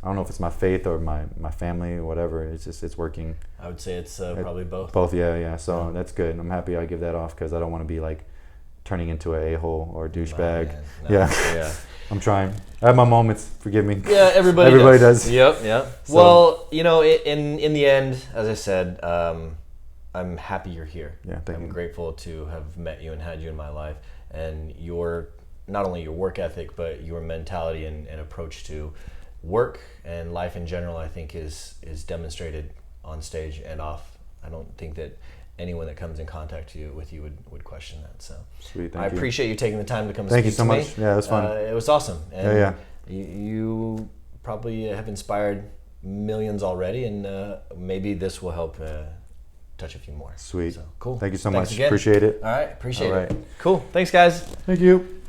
I don't know if it's my faith or my family or whatever. It's working. I would say it's probably both. Both, yeah. So that's good. I'm happy I give that off, because I don't want to be like turning into an a-hole or a douchebag. No, yeah. I'm trying. I have my moments. Forgive me. Yeah, everybody does. Yep. So. Well, in the end, as I said, I'm happy you're here. Yeah, thank you. I'm grateful to have met you and had you in my life, and not only your work ethic, but your mentality and approach to work and life in general, I think is demonstrated on stage and off. I don't think that anyone that comes in contact with you would question that. So sweet, I appreciate you taking the time to come thank speak you so to much. me. Yeah, it was fun. It was awesome. And yeah. You probably have inspired millions already, and maybe this will help touch a few more. Sweet. So, cool. Thank you so Thanks much. Again. Appreciate it. All right. Appreciate All it. right. Cool. Thanks, guys. Thank you.